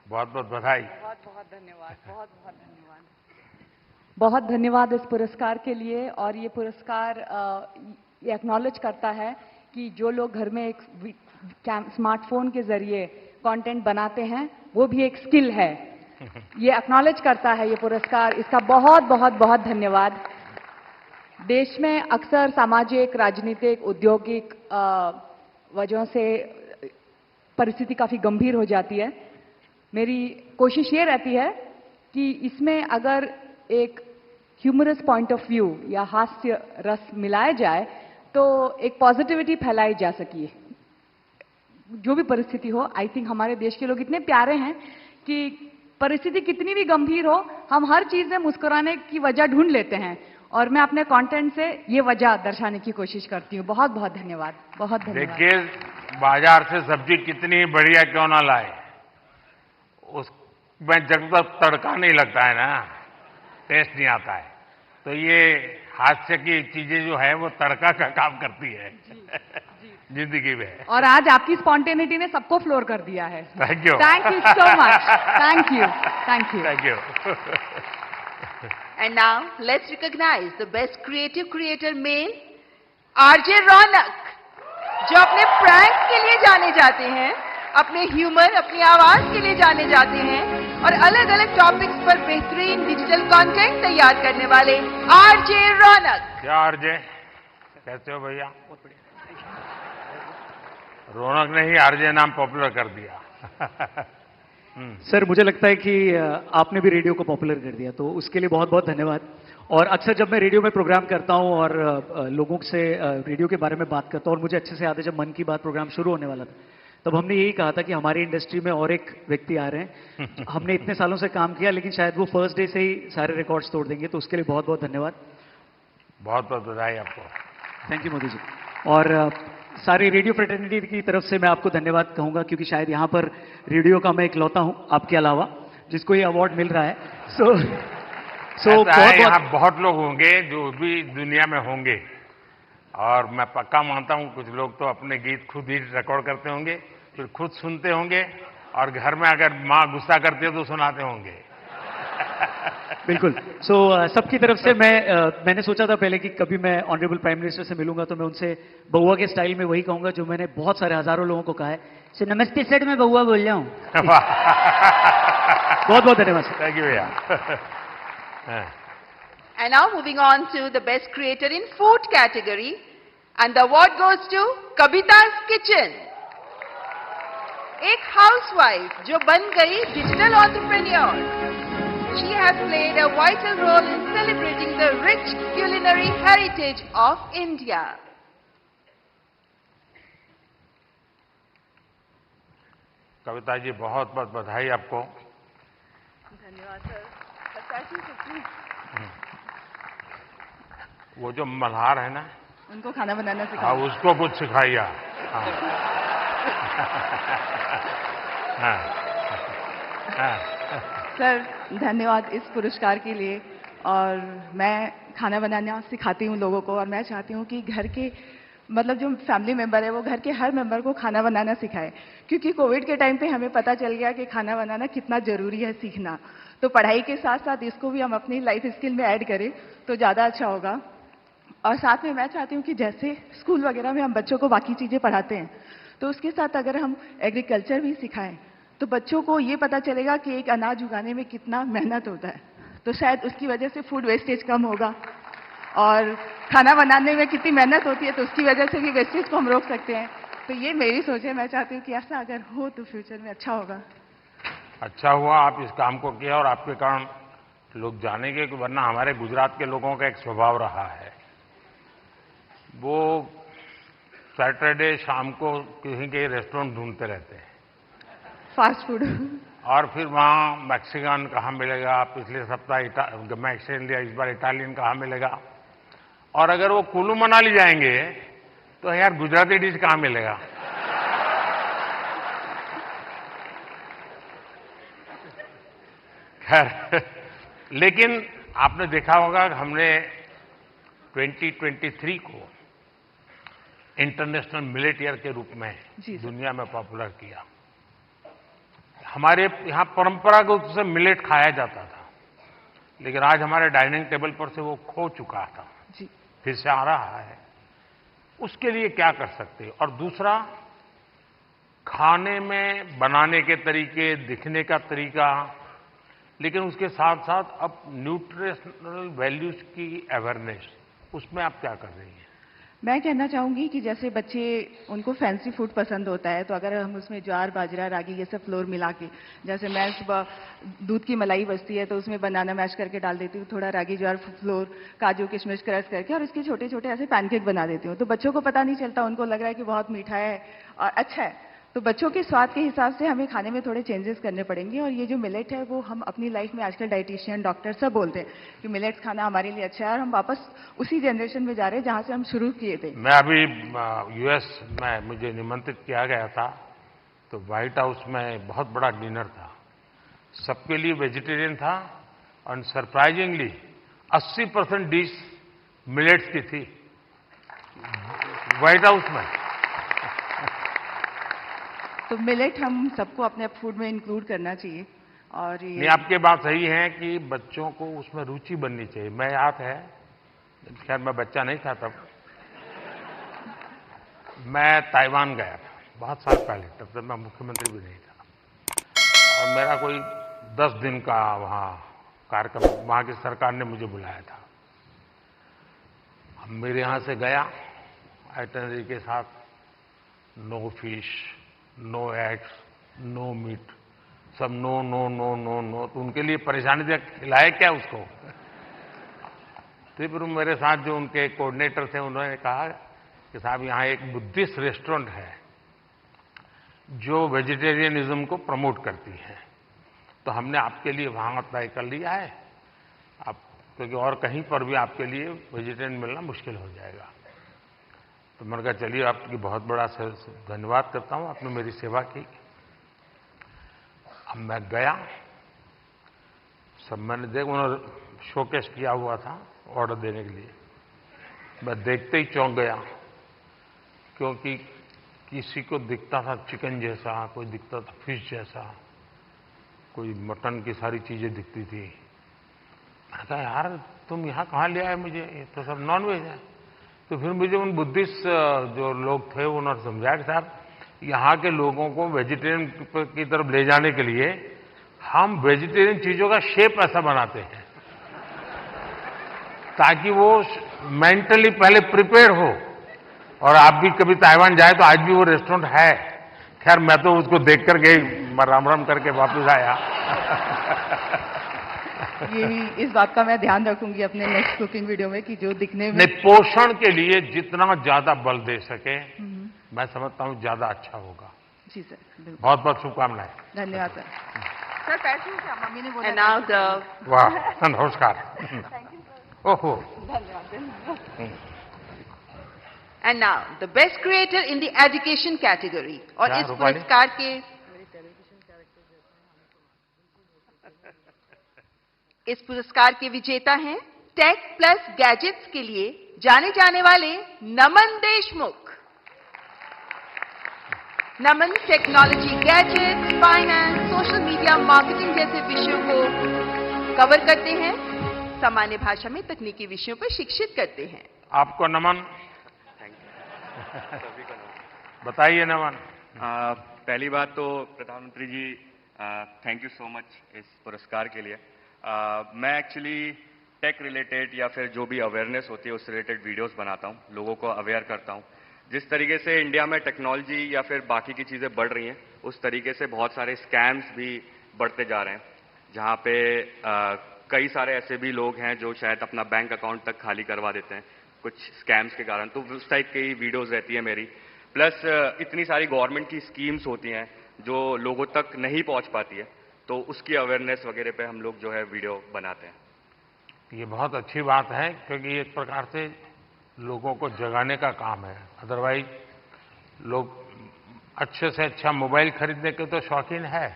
बहुत बहुत बधाई। बहुत बहुत धन्यवाद। बहुत बहुत धन्यवाद। बहुत धन्यवाद इस पुरस्कार के लिए। और ये पुरस्कार ये एक्नॉलेज करता है कि जो लोग घर में एक स्मार्टफोन के जरिए कंटेंट बनाते हैं, वो भी एक स्किल है। ये एक्नॉलेज करता है ये पुरस्कार। इसका बहुत बहुत बहुत धन्यवाद। देश में अक्सर सामाजिक, राजनीतिक, औद्योगिक वजहों से परिस्थिति काफी गंभीर हो जाती है। मेरी कोशिश ये रहती है कि इसमें अगर एक ह्यूमरस पॉइंट ऑफ व्यू या हास्य रस मिलाया जाए तो एक पॉजिटिविटी फैलाई जा सके। जो भी परिस्थिति हो, आई थिंक हमारे देश के लोग इतने प्यारे हैं कि परिस्थिति कितनी भी गंभीर हो, हम हर चीज में मुस्कुराने की वजह ढूंढ लेते हैं और मैं अपने कंटेंट से ये वजह दर्शाने की कोशिश करती हूँ। बहुत बहुत धन्यवाद, बहुत धन्यवाद। देखिए, बाजार से सब्जी कितनी बढ़िया क्यों ना लाए, उसमें जब तक तड़का नहीं लगता है ना, टेस्ट नहीं आता है। तो ये हास्य की चीजें जो है वो तड़का का काम करती है जिंदगी में। और आज आपकी स्पॉन्टेनिटी ने सबको फ्लोर कर दिया है। Thank you, thank you so much, thank you, thank you, thank you. And now let's recognize the best creative creator male, RJ Raunak, जो अपने प्रैंक के लिए जाने जाते हैं, अपने ह्यूमर, अपनी आवाज के लिए जाने जाते हैं और अलग अलग टॉपिक्स पर बेहतरीन डिजिटल कंटेंट तैयार करने वाले आरजे रौनक। क्या आरजे, कैसे हो भैया? रौनक ने ही आरजे नाम पॉपुलर कर दिया। सर, मुझे लगता है कि आपने भी रेडियो को पॉपुलर कर दिया, तो उसके लिए बहुत बहुत धन्यवाद। और अक्सर जब मैं रेडियो में प्रोग्राम करता हूं और लोगों से रेडियो के बारे में बात करता हूं, और मुझे अच्छे से याद है जब मन की बात प्रोग्राम शुरू होने वाला था, तब हमने यही कहा था कि हमारी इंडस्ट्री में और एक व्यक्ति आ रहे हैं। हमने इतने सालों से काम किया, लेकिन शायद वो फर्स्ट डे से ही सारे रिकॉर्ड्स तोड़ देंगे, तो उसके लिए बहुत बहुत धन्यवाद। बहुत बहुत बधाई आपको। Thank you Modi ji. और सारी रेडियो फ्रेटर्निटी की तरफ से मैं आपको धन्यवाद कहूंगा, क्योंकि शायद यहां पर रेडियो का मैं इकलौता हूं आपके अलावा जिसको ये अवार्ड मिल रहा है। यहाँ बहुत लोग होंगे जो भी दुनिया में होंगे, और मैं पक्का मानता हूं कुछ लोग तो अपने गीत खुद ही रिकॉर्ड करते होंगे, फिर खुद सुनते होंगे, और घर में अगर माँ गुस्सा करती है तो सुनाते होंगे। बिल्कुल। सबकी तरफ से मैंने सोचा था पहले कि कभी मैं ऑनरेबल प्राइम मिनिस्टर से मिलूंगा तो मैं उनसे बउआ के स्टाइल में वही कहूंगा जो मैंने बहुत सारे हजारों लोगों को कहा है, सर नमस्ते सर, मैं बउआ बोल रहा हूँ। बहुत बहुत धन्यवाद सर। थैंक यू भैया। And now moving on to the best creator in food category, and the award goes to Kavita's Kitchen. एक हाउसवाइफ जो बन गई digital entrepreneur. She has played a vital role in celebrating the rich culinary heritage of India. Kavita ji, बहुत बहुत बधाई आपको। धन्यवाद sir. वो जो मल्हार है ना, उनको खाना बनाना हाँ, सिखाओ। उसको कुछ सिखाइए। सर धन्यवाद इस पुरस्कार के लिए। और मैं खाना बनाना सिखाती हूँ लोगों को, और मैं चाहती हूँ कि घर के मतलब जो फैमिली मेंबर है वो घर के हर मेंबर को खाना बनाना सिखाए, क्योंकि कोविड के टाइम पे हमें पता चल गया कि खाना बनाना कितना जरूरी है सीखना। तो पढ़ाई के साथ साथ इसको भी हम अपनी लाइफ स्किल में ऐड करें तो ज़्यादा अच्छा होगा। और साथ में मैं चाहती हूँ कि जैसे स्कूल वगैरह में हम बच्चों को बाकी चीज़ें पढ़ाते हैं, तो उसके साथ अगर हम एग्रीकल्चर भी सिखाएं तो बच्चों को ये पता चलेगा कि एक अनाज उगाने में कितना मेहनत होता है, तो शायद उसकी वजह से फूड वेस्टेज कम होगा। और खाना बनाने में कितनी मेहनत होती है तो उसकी वजह से भी वेस्टेज को हम रोक सकते हैं। तो ये मेरी सोच है, मैं चाहती हूँ कि ऐसा अगर हो तो फ्यूचर में अच्छा होगा। अच्छा हुआ आप इस काम को किया और आपके कारण लोग जानेंगे, कि वरना हमारे गुजरात के लोगों का एक स्वभाव रहा है, वो सैटरडे शाम को कहीं के रेस्टोरेंट ढूंढते रहते हैं, फास्ट फूड। और फिर वहाँ मैक्सिकन कहाँ मिलेगा, पिछले सप्ताह मैक्सिकन लिया, इस बार इटालियन कहाँ मिलेगा। और अगर वो कुल्लू मनाली जाएंगे तो यार गुजराती डिश कहाँ मिलेगा। खैर, लेकिन आपने देखा होगा कि हमने 2023 को इंटरनेशनल मिलेट ईयर के रूप में दुनिया में पॉपुलर किया। हमारे यहाँ परंपरागत रूप से मिलेट खाया जाता था, लेकिन आज हमारे डाइनिंग टेबल पर से वो खो चुका था, फिर से आ रहा है। उसके लिए क्या कर सकते हैं? और दूसरा, खाने में बनाने के तरीके, दिखने का तरीका, लेकिन उसके साथ साथ अब न्यूट्रिशनल वैल्यूज की अवेयरनेस, उसमें आप क्या कर रही हैं? मैं कहना चाहूंगी कि जैसे बच्चे उनको फैंसी फूड पसंद होता है, तो अगर हम उसमें ज्वार, बाजरा, रागी ये सब फ्लोर मिला के, जैसे मैं सुबह दूध की मलाई बचती है तो उसमें बनाना मैश करके डाल देती हूँ, थोड़ा रागी, ज्वार फ्लोर, काजू, किशमिश क्रश करके, और इसके छोटे छोटे ऐसे पैनकेक बना देती हूँ। तो बच्चों को पता नहीं चलता, उनको लग रहा है कि बहुत मीठा है और अच्छा है, तो बच्चों के स्वाद के हिसाब से हमें खाने में थोड़े चेंजेस करने पड़ेंगे और ये जो मिलेट है वो हम अपनी लाइफ में आजकल डाइटिशियन डॉक्टर सब बोलते हैं कि मिलेट्स खाना हमारे लिए अच्छा है और हम वापस उसी जनरेशन में जा रहे हैं जहां से हम शुरू किए थे। मैं अभी यूएस में मुझे निमंत्रित किया गया था, तो व्हाइट हाउस में बहुत बड़ा डिनर था, सबके लिए वेजिटेरियन था और सरप्राइजिंगली 80% डिश मिलेट्स की थी व्हाइट हाउस में। तो मिलेट हम सबको अपने फूड में इंक्लूड करना चाहिए। और ये नहीं, आपकी बात सही है कि बच्चों को उसमें रुचि बननी चाहिए। मैं याद है, खैर मैं बच्चा नहीं था तब, मैं ताइवान गया था बहुत साल पहले, तब तक मैं मुख्यमंत्री भी नहीं था और मेरा कोई 10 दिन का वहाँ कार्यक्रम, वहाँ की सरकार ने मुझे बुलाया था। अब मेरे यहाँ से गया आइटनरी के साथ, no fish, no eggs, no meat, सब no no no no no. तो उनके लिए परेशानी थी, खिलाए क्या उसको। तो फिर मेरे साथ जो उनके कोऑर्डिनेटर थे उन्होंने कहा कि साहब यहाँ एक बुद्धिस्ट रेस्टोरेंट है जो वेजिटेरियनिज्म को प्रमोट करती है, तो हमने आपके लिए वहाँ तय कर लिया है, आप क्योंकि और कहीं पर भी आपके लिए वेजिटेरियन मिलना मुश्किल हो जाएगा। तो मैंने कहा चलिए आपकी बहुत बड़ा धन्यवाद करता हूँ, आपने मेरी सेवा की। अब मैं गया, सब मैंने देखा, उन्होंने शोकेस किया हुआ था ऑर्डर देने के लिए। मैं देखते ही चौंक गया क्योंकि किसी को दिखता था चिकन जैसा, कोई दिखता था फिश जैसा, कोई मटन की सारी चीजें दिखती थी। मैंने कहा यार तुम यहाँ कहाँ ले आए मुझे, ये तो सब नॉन वेज है। तो फिर मुझे उन बुद्धिस्ट जो लोग थे उन्होंने समझाया कि साहब यहाँ के लोगों को वेजिटेरियन की तरफ ले जाने के लिए हम वेजिटेरियन चीजों का शेप ऐसा बनाते हैं ताकि वो मेंटली पहले प्रिपेयर हो। और आप भी कभी ताइवान जाए तो आज भी वो रेस्टोरेंट है। खैर मैं तो उसको देख करके राम राम करके वापस आया। ये भी इस बात का मैं ध्यान रखूंगी अपने नेक्स्ट कुकिंग वीडियो में कि जो दिखने में नहीं, पोषण के लिए जितना ज्यादा बल दे सके मैं समझता हूं ज्यादा अच्छा होगा। जी सर, बिल्कुल। बहुत बहुत शुभकामनाएं। धन्यवाद सर। सर पैसे क्या मम्मी ने बोला? And now the वाह, नमस्कार। ओहो। And now the best creator in the education category और क्या, इस रूपाली? पुरस्कार के इस पुरस्कार के विजेता हैं टेक प्लस गैजेट्स के लिए जाने जाने वाले Naman Deshmukh. Naman technology, gadgets, finance, social media, marketing जैसे विषयों को कवर करते हैं, सामान्य भाषा में तकनीकी विषयों पर शिक्षित करते हैं। आपको नमन। बताइए नमन। पहली बात तो प्रधानमंत्री जी थैंक यू सो मच इस पुरस्कार के लिए। मैं एक्चुअली टेक रिलेटेड या फिर जो भी अवेयरनेस होती है उस रिलेटेड वीडियोस बनाता हूँ, लोगों को अवेयर करता हूँ। जिस तरीके से इंडिया में टेक्नोलॉजी या फिर बाकी की चीज़ें बढ़ रही हैं उस तरीके से बहुत सारे स्कैम्स भी बढ़ते जा रहे हैं, जहाँ पे कई सारे ऐसे भी लोग हैं जो शायद अपना बैंक अकाउंट तक खाली करवा देते हैं कुछ स्कैम्स के कारण। तो उस टाइप की वीडियोस रहती है मेरी। प्लस इतनी सारी गवर्नमेंट की स्कीम्स होती हैं जो लोगों तक नहीं पहुंच पाती है, तो उसकी अवेयरनेस वगैरह पे हम लोग जो है वीडियो बनाते हैं। ये बहुत अच्छी बात है क्योंकि एक प्रकार से लोगों को जगाने का काम है। अदरवाइज लोग अच्छे से अच्छा मोबाइल खरीदने के तो शौकीन है,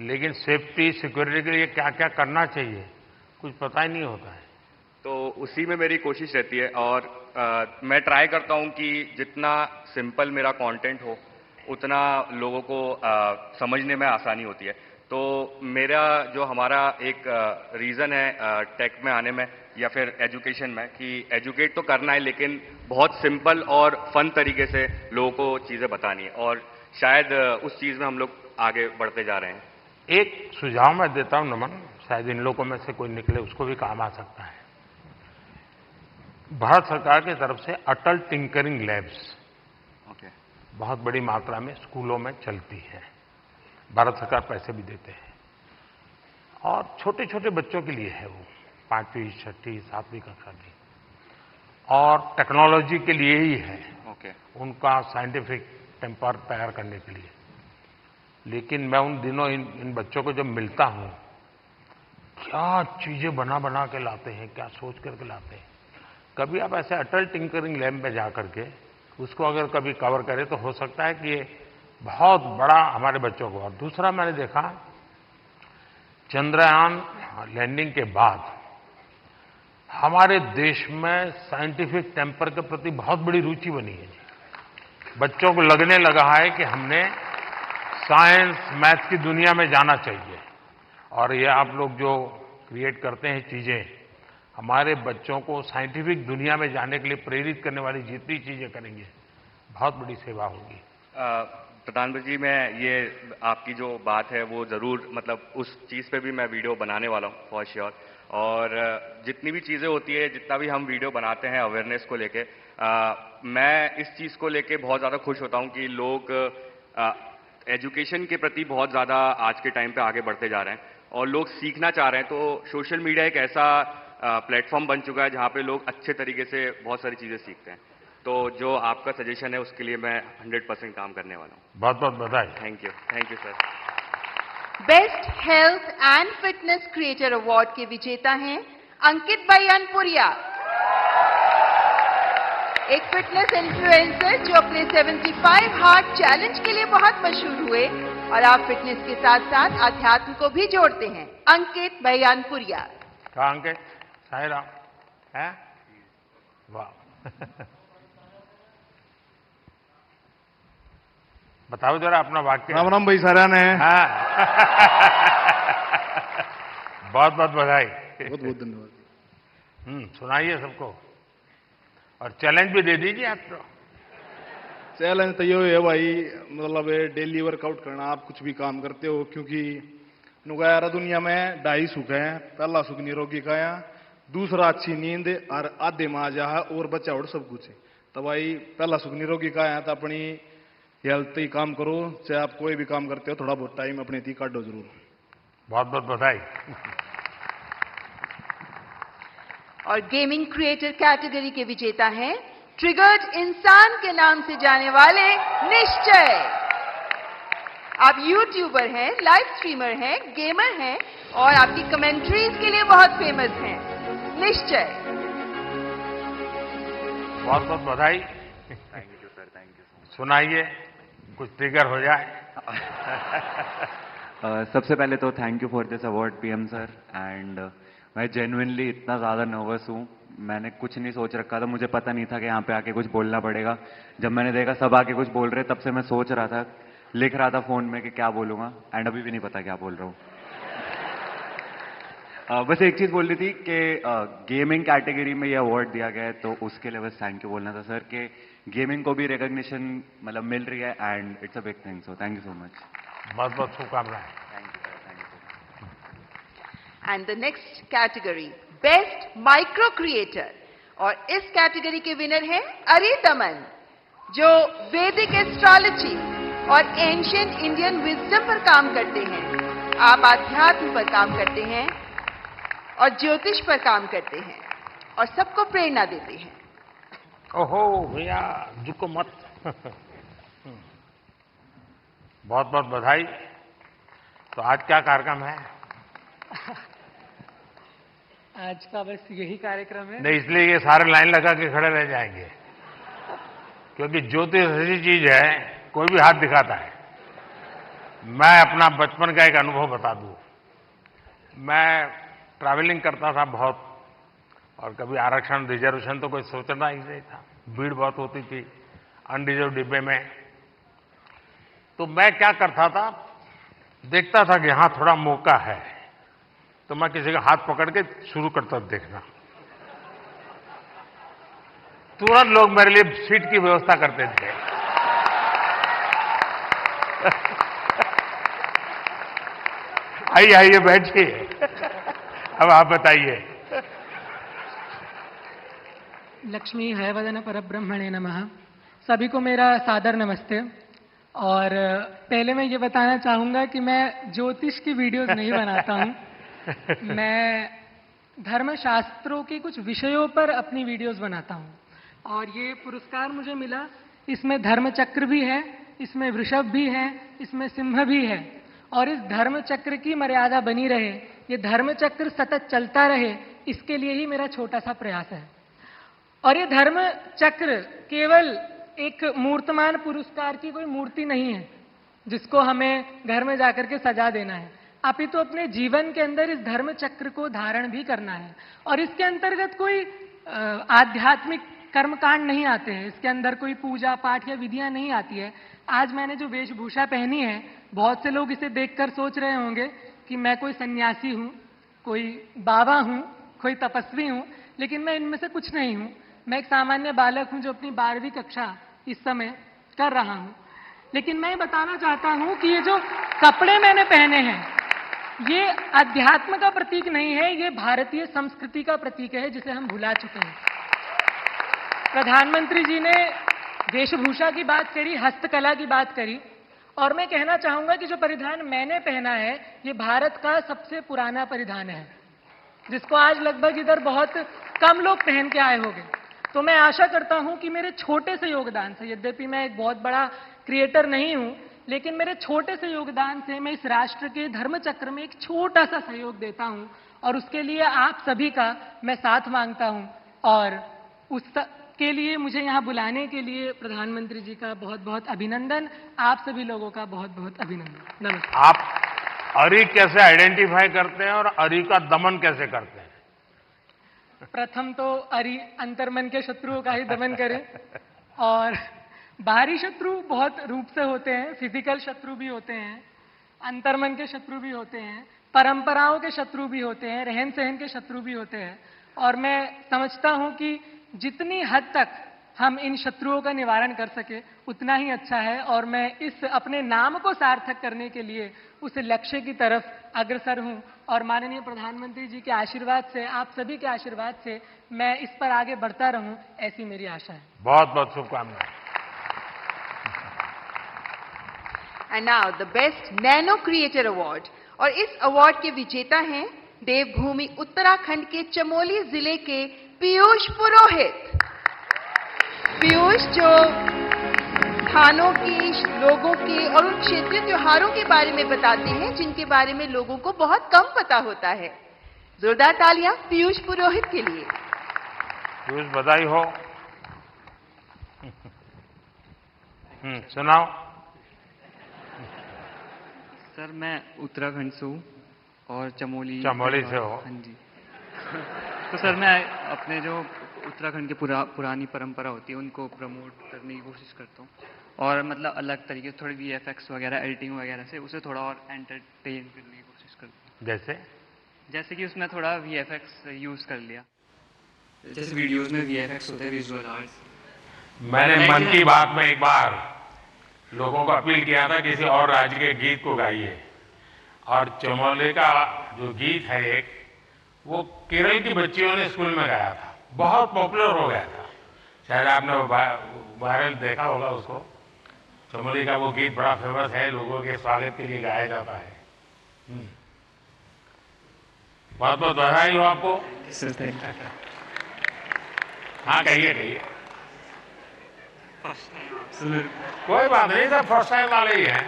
लेकिन सेफ्टी सिक्योरिटी के लिए क्या क्या करना चाहिए कुछ पता ही नहीं होता है। तो उसी में मेरी कोशिश रहती है और मैं ट्राई करता हूं कि जितना सिंपल मेरा कंटेंट हो उतना लोगों को समझने में आसानी होती है। तो मेरा जो हमारा एक रीज़न है टेक में आने में या फिर एजुकेशन में कि एजुकेट तो करना है लेकिन बहुत सिंपल और फन तरीके से लोगों को चीज़ें बतानी है, और शायद उस चीज़ में हम लोग आगे बढ़ते जा रहे हैं। एक सुझाव मैं देता हूं नमन, शायद इन लोगों में से कोई निकले उसको भी काम आ सकता है। भारत सरकार की तरफ से अटल टिंकरिंग लैब्स बहुत बड़ी मात्रा में स्कूलों में चलती है। भारत सरकार पैसे भी देते हैं और छोटे छोटे बच्चों के लिए है वो, 5वीं 6वीं 7वीं कक्षा की, और टेक्नोलॉजी के लिए ही है। उनका साइंटिफिक टेम्पर तैयार करने के लिए। लेकिन मैं उन दिनों इन बच्चों को जब मिलता हूं, क्या चीजें बना बना के लाते हैं, क्या सोच करके लाते हैं। कभी आप ऐसे अटल टिंकरिंग लैब में जाकर के उसको अगर कभी कवर करें तो हो सकता है कि ये बहुत बड़ा हमारे बच्चों को। और दूसरा मैंने देखा, चंद्रयान लैंडिंग के बाद हमारे देश में साइंटिफिक टेम्पर के प्रति बहुत बड़ी रुचि बनी है। बच्चों को लगने लगा है कि हमने साइंस मैथ की दुनिया में जाना चाहिए। और ये आप लोग जो क्रिएट करते हैं चीजें, हमारे बच्चों को साइंटिफिक दुनिया में जाने के लिए प्रेरित करने वाली जितनी चीजें करेंगे, बहुत बड़ी सेवा होगी। प्रधानमंत्री जी, मैं ये आपकी जो बात है वो ज़रूर, मतलब उस चीज़ पे भी मैं वीडियो बनाने वाला हूँ फॉर श्योर। और जितनी भी चीज़ें होती है, जितना भी हम वीडियो बनाते हैं अवेयरनेस को लेके, मैं इस चीज़ को लेके बहुत ज़्यादा खुश होता हूँ कि लोग एजुकेशन के प्रति बहुत ज़्यादा आज के टाइम पे आगे बढ़ते जा रहे हैं और लोग सीखना चाह रहे हैं। तो सोशल मीडिया एक ऐसा प्लेटफॉर्म बन चुका है जहाँ पे लोग अच्छे तरीके से बहुत सारी चीज़ें सीखते हैं। तो जो आपका सजेशन है उसके लिए मैं 100% काम करने वाला हूँ। बहुत बहुत बधाई। Thank you sir. Best health and fitness creator award के विजेता हैं अंकित भाई अनपुरिया, एक फिटनेस इन्फ्लुएंसर जो अपने 75 हार्ट चैलेंज के लिए बहुत मशहूर हुए और आप फिटनेस के साथ साथ आध्यात्म को भी जोड़ते हैं। अंकित भाई अनपुरिया। कहा अंकित? साई राम है? वाह। बताओ जरा अपना वाक्य। राम राम भाई सारा ने। हाँ। बहुत बहुत बधाई। बहुत बहुत धन्यवाद। सुनाइए सबको और चैलेंज भी दे दीजिए आप तो। चैलेंज तो ये है भाई, मतलब डेली वर्कआउट करना। आप कुछ भी काम करते हो, क्योंकि नुगारा दुनिया में 2.5 सुख है। पहला सुख निरोगी काया, दूसरा अच्छी नींद और आधे में आ जा है और बच्चा और सब कुछ है। तो भाई पहला सुख निरोगी काया है, तो अपनी हेल्थ ही काम करो। चाहे आप कोई भी काम करते हो, थोड़ा बहुत टाइम अपने थी काटो जरूर। बहुत बहुत बधाई। और गेमिंग क्रिएटर कैटेगरी के विजेता हैं ट्रिगर्ड इंसान के नाम से जाने वाले निश्चय। आप यूट्यूबर हैं, लाइव स्ट्रीमर हैं, गेमर हैं और आपकी कमेंट्रीज के लिए बहुत फेमस हैं। निश्चय, बहुत बहुत बधाई। Thank you sir, thank you. सुनाइए, कुछ ट्रिगर हो जाए। सबसे पहले तो thank you for this award PM sir. And मैं जेन्युइनली इतना ज़्यादा नर्वस हूँ, मैंने कुछ नहीं सोच रखा था। मुझे पता नहीं था कि यहाँ पे आके कुछ बोलना पड़ेगा। जब मैंने देखा सब आके कुछ बोल रहे, तब से मैं सोच रहा था, लिख रहा था फ़ोन में कि क्या बोलूँगा। एंड अभी भी नहीं पता क्या बोल रहा हूँ। बस एक चीज़ बोलनी थी कि गेमिंग कैटेगरी में ये अवार्ड दिया गया है, तो उसके लिए बस थैंक यू बोलना था सर कि गेमिंग को भी रिकॉग्निशन मतलब मिल रही है and it's a big thing. So thank you so much. बहुत बहुत शुभकामनाएं। Thank you sir, thank you. And the next category best micro creator, और इस कैटेगरी के विनर हैं अरिदमन, जो वैदिक एस्ट्रोलॉजी और एंशिएंट इंडियन विजडम पर काम करते हैं। आप आध्यात्म पर काम करते हैं और ज्योतिष पर काम करते हैं और सबको प्रेरणा देते हैं। ओहो भैया, झुको मत। बहुत बहुत बधाई। तो आज क्या कार्यक्रम है? आज का बस यही कार्यक्रम है। नहीं, इसलिए ये सारे लाइन लगा के खड़े रह जाएंगे, क्योंकि ज्योतिष ऐसी चीज है, कोई भी हाथ दिखाता है। मैं अपना बचपन का एक अनुभव बता दूं। मैं ट्रैवलिंग करता था बहुत, और कभी आरक्षण रिजर्वेशन तो कोई सोचना ही नहीं था। भीड़ बहुत होती थी अनरिजर्व डिब्बे में। तो मैं क्या करता था, देखता था कि हाँ थोड़ा मौका है, तो मैं किसी का हाथ पकड़ के शुरू करता देखना। तुरंत लोग मेरे लिए सीट की व्यवस्था करते थे। आइए आइए बैठिए। अब आप बताइए। लक्ष्मी हयवदन परब्रह्मणे नमः। सभी को मेरा सादर नमस्ते। और पहले मैं ये बताना चाहूंगा कि मैं ज्योतिष की वीडियोस नहीं बनाता हूं। मैं धर्मशास्त्रों के कुछ विषयों पर अपनी वीडियोस बनाता हूं। और ये पुरस्कार मुझे मिला, इसमें धर्म चक्र भी है, इसमें वृषभ भी है, इसमें सिंह भी है। और इस धर्म चक्र की मर्यादा बनी रहे, ये धर्म चक्र सतत चलता रहे, इसके लिए ही मेरा छोटा सा प्रयास है। और ये धर्म चक्र केवल एक मूर्तमान पुरस्कार की कोई मूर्ति नहीं है जिसको हमें घर में जाकर के सजा देना है, अपितु अपने जीवन के अंदर इस धर्म चक्र को धारण भी करना है। और इसके अंतर्गत कोई आध्यात्मिक कर्मकांड नहीं आते हैं, इसके अंदर कोई पूजा पाठ या विधियां नहीं आती है। आज मैंने जो वेशभूषा पहनी है, बहुत से लोग इसे देखकर सोच रहे होंगे कि मैं कोई सन्यासी हूं, कोई बाबा हूं, कोई तपस्वी हूं, लेकिन मैं इनमें से कुछ नहीं हूं। मैं एक सामान्य बालक हूं जो अपनी 12वीं कक्षा इस समय कर रहा हूं। लेकिन मैं बताना चाहता हूं कि ये जो कपड़े मैंने पहने हैं, ये अध्यात्म का प्रतीक नहीं है, ये भारतीय संस्कृति का प्रतीक है जिसे हम भुला चुके हैं। प्रधानमंत्री जी ने वेशभूषा की बात करी, हस्तकला की बात करी, और मैं कहना चाहूंगा कि जो परिधान मैंने पहना है, ये भारत का सबसे पुराना परिधान है, जिसको आज लगभग इधर बहुत कम लोग पहन के आए होंगे। तो मैं आशा करता हूं कि मेरे छोटे से योगदान से, यद्यपि मैं एक बहुत बड़ा क्रिएटर नहीं हूं, लेकिन मेरे छोटे से योगदान से मैं इस राष्ट्र के धर्म चक्र में एक छोटा सा सहयोग देता हूं, और उसके लिए आप सभी का मैं साथ मांगता हूं। और उसके लिए मुझे यहां बुलाने के लिए प्रधानमंत्री जी का बहुत बहुत अभिनंदन, आप सभी लोगों का बहुत बहुत अभिनंदन। नमस्कार। आप अरी कैसे आइडेंटिफाई करते हैं और अरी का दमन कैसे करते हैं? प्रथम तो अरी अंतर्मन के शत्रुओं का ही दमन करें, और बाहरी शत्रु बहुत रूप से होते हैं, फिजिकल शत्रु भी होते हैं, अंतर्मन के शत्रु भी होते हैं, परंपराओं के शत्रु भी होते हैं, रहन सहन के शत्रु भी होते हैं। और मैं समझता हूं कि जितनी हद तक हम इन शत्रुओं का निवारण कर सके उतना ही अच्छा है, और मैं इस अपने नाम को सार्थक करने के लिए उस लक्ष्य की तरफ अग्रसर हूं। और माननीय प्रधानमंत्री जी के आशीर्वाद से, आप सभी के आशीर्वाद से मैं इस पर आगे बढ़ता रहूं, ऐसी मेरी आशा है। बहुत बहुत शुभकामनाएं। And now the best nano creator award, और इस अवार्ड के विजेता हैं देवभूमि उत्तराखंड के चमोली जिले के पीयूष पुरोहित। पीयूष जो स्थानों की, लोगों के और उन क्षेत्रीय त्योहारों के बारे में बताते हैं जिनके बारे में लोगों को बहुत कम पता होता है। जोरदार तालियां पीयूष पुरोहित के लिए। पीयूष, बधाई हो। सुनाओ। सर मैं उत्तराखंड से हूँ और चमोली से हो? हाँ जी। तो सर मैं अपने जो उत्तराखंड की पुरानी परंपरा होती है उनको प्रमोट करने की कोशिश करता हूँ, और मतलब अलग तरीके से थोड़ी VFX वगैरह, एडिटिंग वगैरह से उसे थोड़ा और एंटरटेन करने की कोशिश करता हूँ। जैसे कि उसमें थोड़ा VFX यूज़ कर लिया, जैसे वीडियोज़ में VFX होते हैं, विजुअल आर्ट्स। मैंने मन की बात में एक बार लोगों को अपील किया था किसी और राज्य के गीत को गाइए, और चमोली का जो गीत है एक, वो केरल की बच्चियों ने स्कूल में गाया था, बहुत पॉपुलर हो गया था। शायद आपने वायरल देखा होगा उसको। चमोली का वो गीत बड़ा फेमस है, लोगों के स्वागत के लिए गाया जाता है। बहुत बहुत बधाई हो आपको। हाँ कहिए कहिए। कोई बात नहीं, सब फर्स्ट टाइम वाले ही हैं।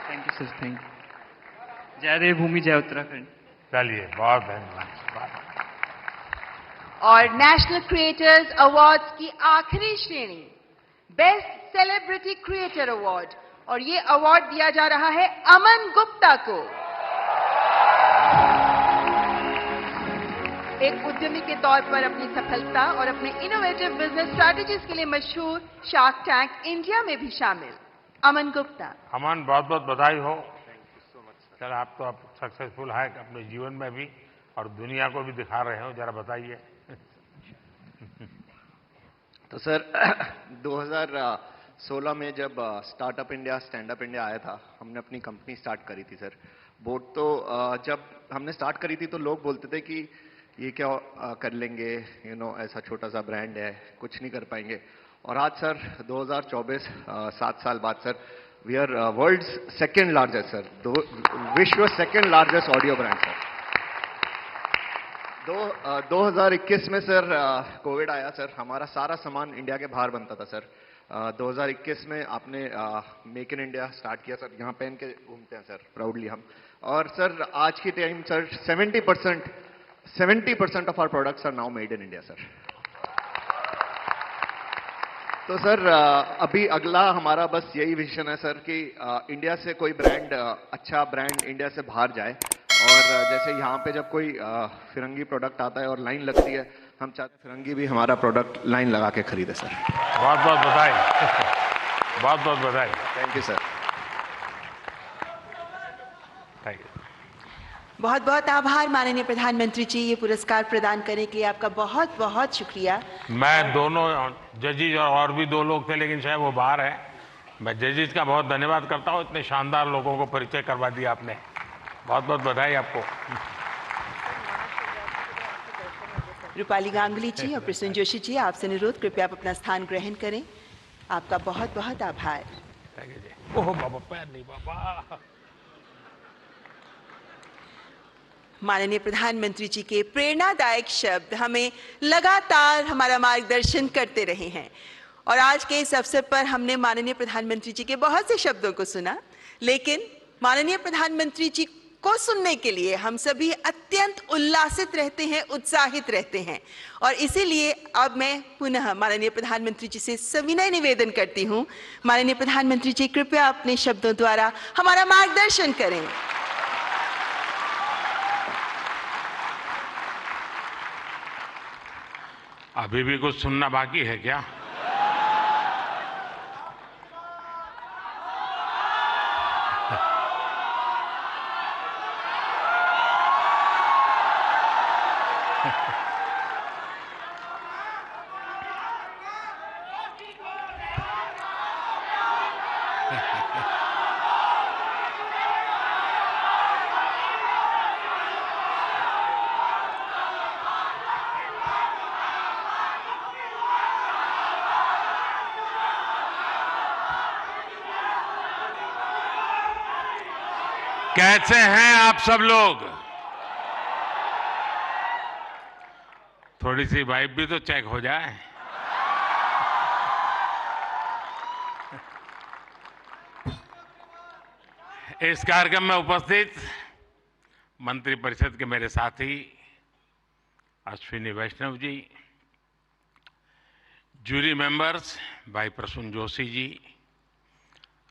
Thank you sir, thank you. जय देवभूमि, जय उत्तराखंड। चलिए, बहुत धन्यवाद। और नेशनल क्रिएटर्स अवार्ड्स की आखिरी श्रेणी, बेस्ट सेलिब्रिटी क्रिएटर अवार्ड, और ये अवार्ड दिया जा रहा है अमन गुप्ता को। एक उद्यमी के तौर पर अपनी सफलता और अपने इनोवेटिव बिजनेस स्ट्रैटेजीज के लिए मशहूर शार्क टैंक इंडिया में भी शामिल अमन गुप्ता। अमन, बहुत बहुत बधाई हो। चल, आप तो अब सक्सेसफुल है अपने जीवन में भी और दुनिया को भी दिखा रहे हो, जरा बताइए। तो सर 2016 में जब startup India, stand up India आया था, हमने अपनी कंपनी स्टार्ट करी थी सर। बोट तो जब हमने स्टार्ट करी थी तो लोग बोलते थे कि ये क्या कर लेंगे, ऐसा छोटा सा ब्रांड है, कुछ नहीं कर पाएंगे। और आज सर 2024, 7 साल बाद sir, we are world's second largest sir, विश्व second largest audio brand sir. 2021 में सर कोविड आया सर, हमारा सारा सामान इंडिया के बाहर बनता था सर। 2021 में आपने मेक इन इंडिया स्टार्ट किया सर, यहाँ पहन के घूमते हैं सर प्राउडली हम। और सर आज की time sir 70% of our products are now made in India sir. तो सर अभी अगला हमारा बस यही विजन है सर कि इंडिया से कोई ब्रांड, अच्छा ब्रांड इंडिया से बाहर जाए। और जैसे यहाँ पे जब कोई फिरंगी प्रोडक्ट आता है और लाइन लगती है, हम चाहते हैं फिरंगी भी हमारा प्रोडक्ट लाइन लगा के खरीदे सर। बहुत बहुत बधाई। बहुत बहुत बधाई। Thank you sir. Thank you. बहुत बहुत आभार माननीय प्रधानमंत्री जी, ये पुरस्कार प्रदान करने के लिए आपका बहुत बहुत शुक्रिया। मैं दोनों जजेज और भी 2 लोग थे, लेकिन शायद वो बाहर है। मैं जजेज का बहुत धन्यवाद करता हूँ, इतने शानदार लोगों को परिचय करवा दिया आपने। बहुत बहुत बधाई आपको। रूपाली गांगुली जी और प्रसून जोशी जी, आपसे अनुरोध कृपया आप अपना स्थान ग्रहण करें। आपका बहुत बहुत आभार। ओह बाबा, पैर नहीं बाबा। माननीय प्रधानमंत्री जी के प्रेरणादायक शब्द हमें लगातार हमारा मार्गदर्शन करते रहे हैं और आज के इस अवसर पर हमने माननीय प्रधानमंत्री जी के बहुत से शब्दों को सुना, लेकिन माननीय प्रधानमंत्री जी को सुनने के लिए हम सभी अत्यंत उल्लासित रहते हैं, उत्साहित रहते हैं। और इसीलिए अब मैं पुनः माननीय प्रधानमंत्री जी से सविनय निवेदन करती हूं, माननीय प्रधानमंत्री जी कृपया अपने शब्दों द्वारा हमारा मार्गदर्शन करें। अभी भी कुछ सुनना बाकी है क्या? कैसे हैं आप सब लोग? थोड़ी सी वाइब भी तो चेक हो जाए। इस कार्यक्रम में उपस्थित मंत्रिपरिषद के मेरे साथी अश्विनी वैष्णव जी, जूरी मेंबर्स भाई प्रसून जोशी जी,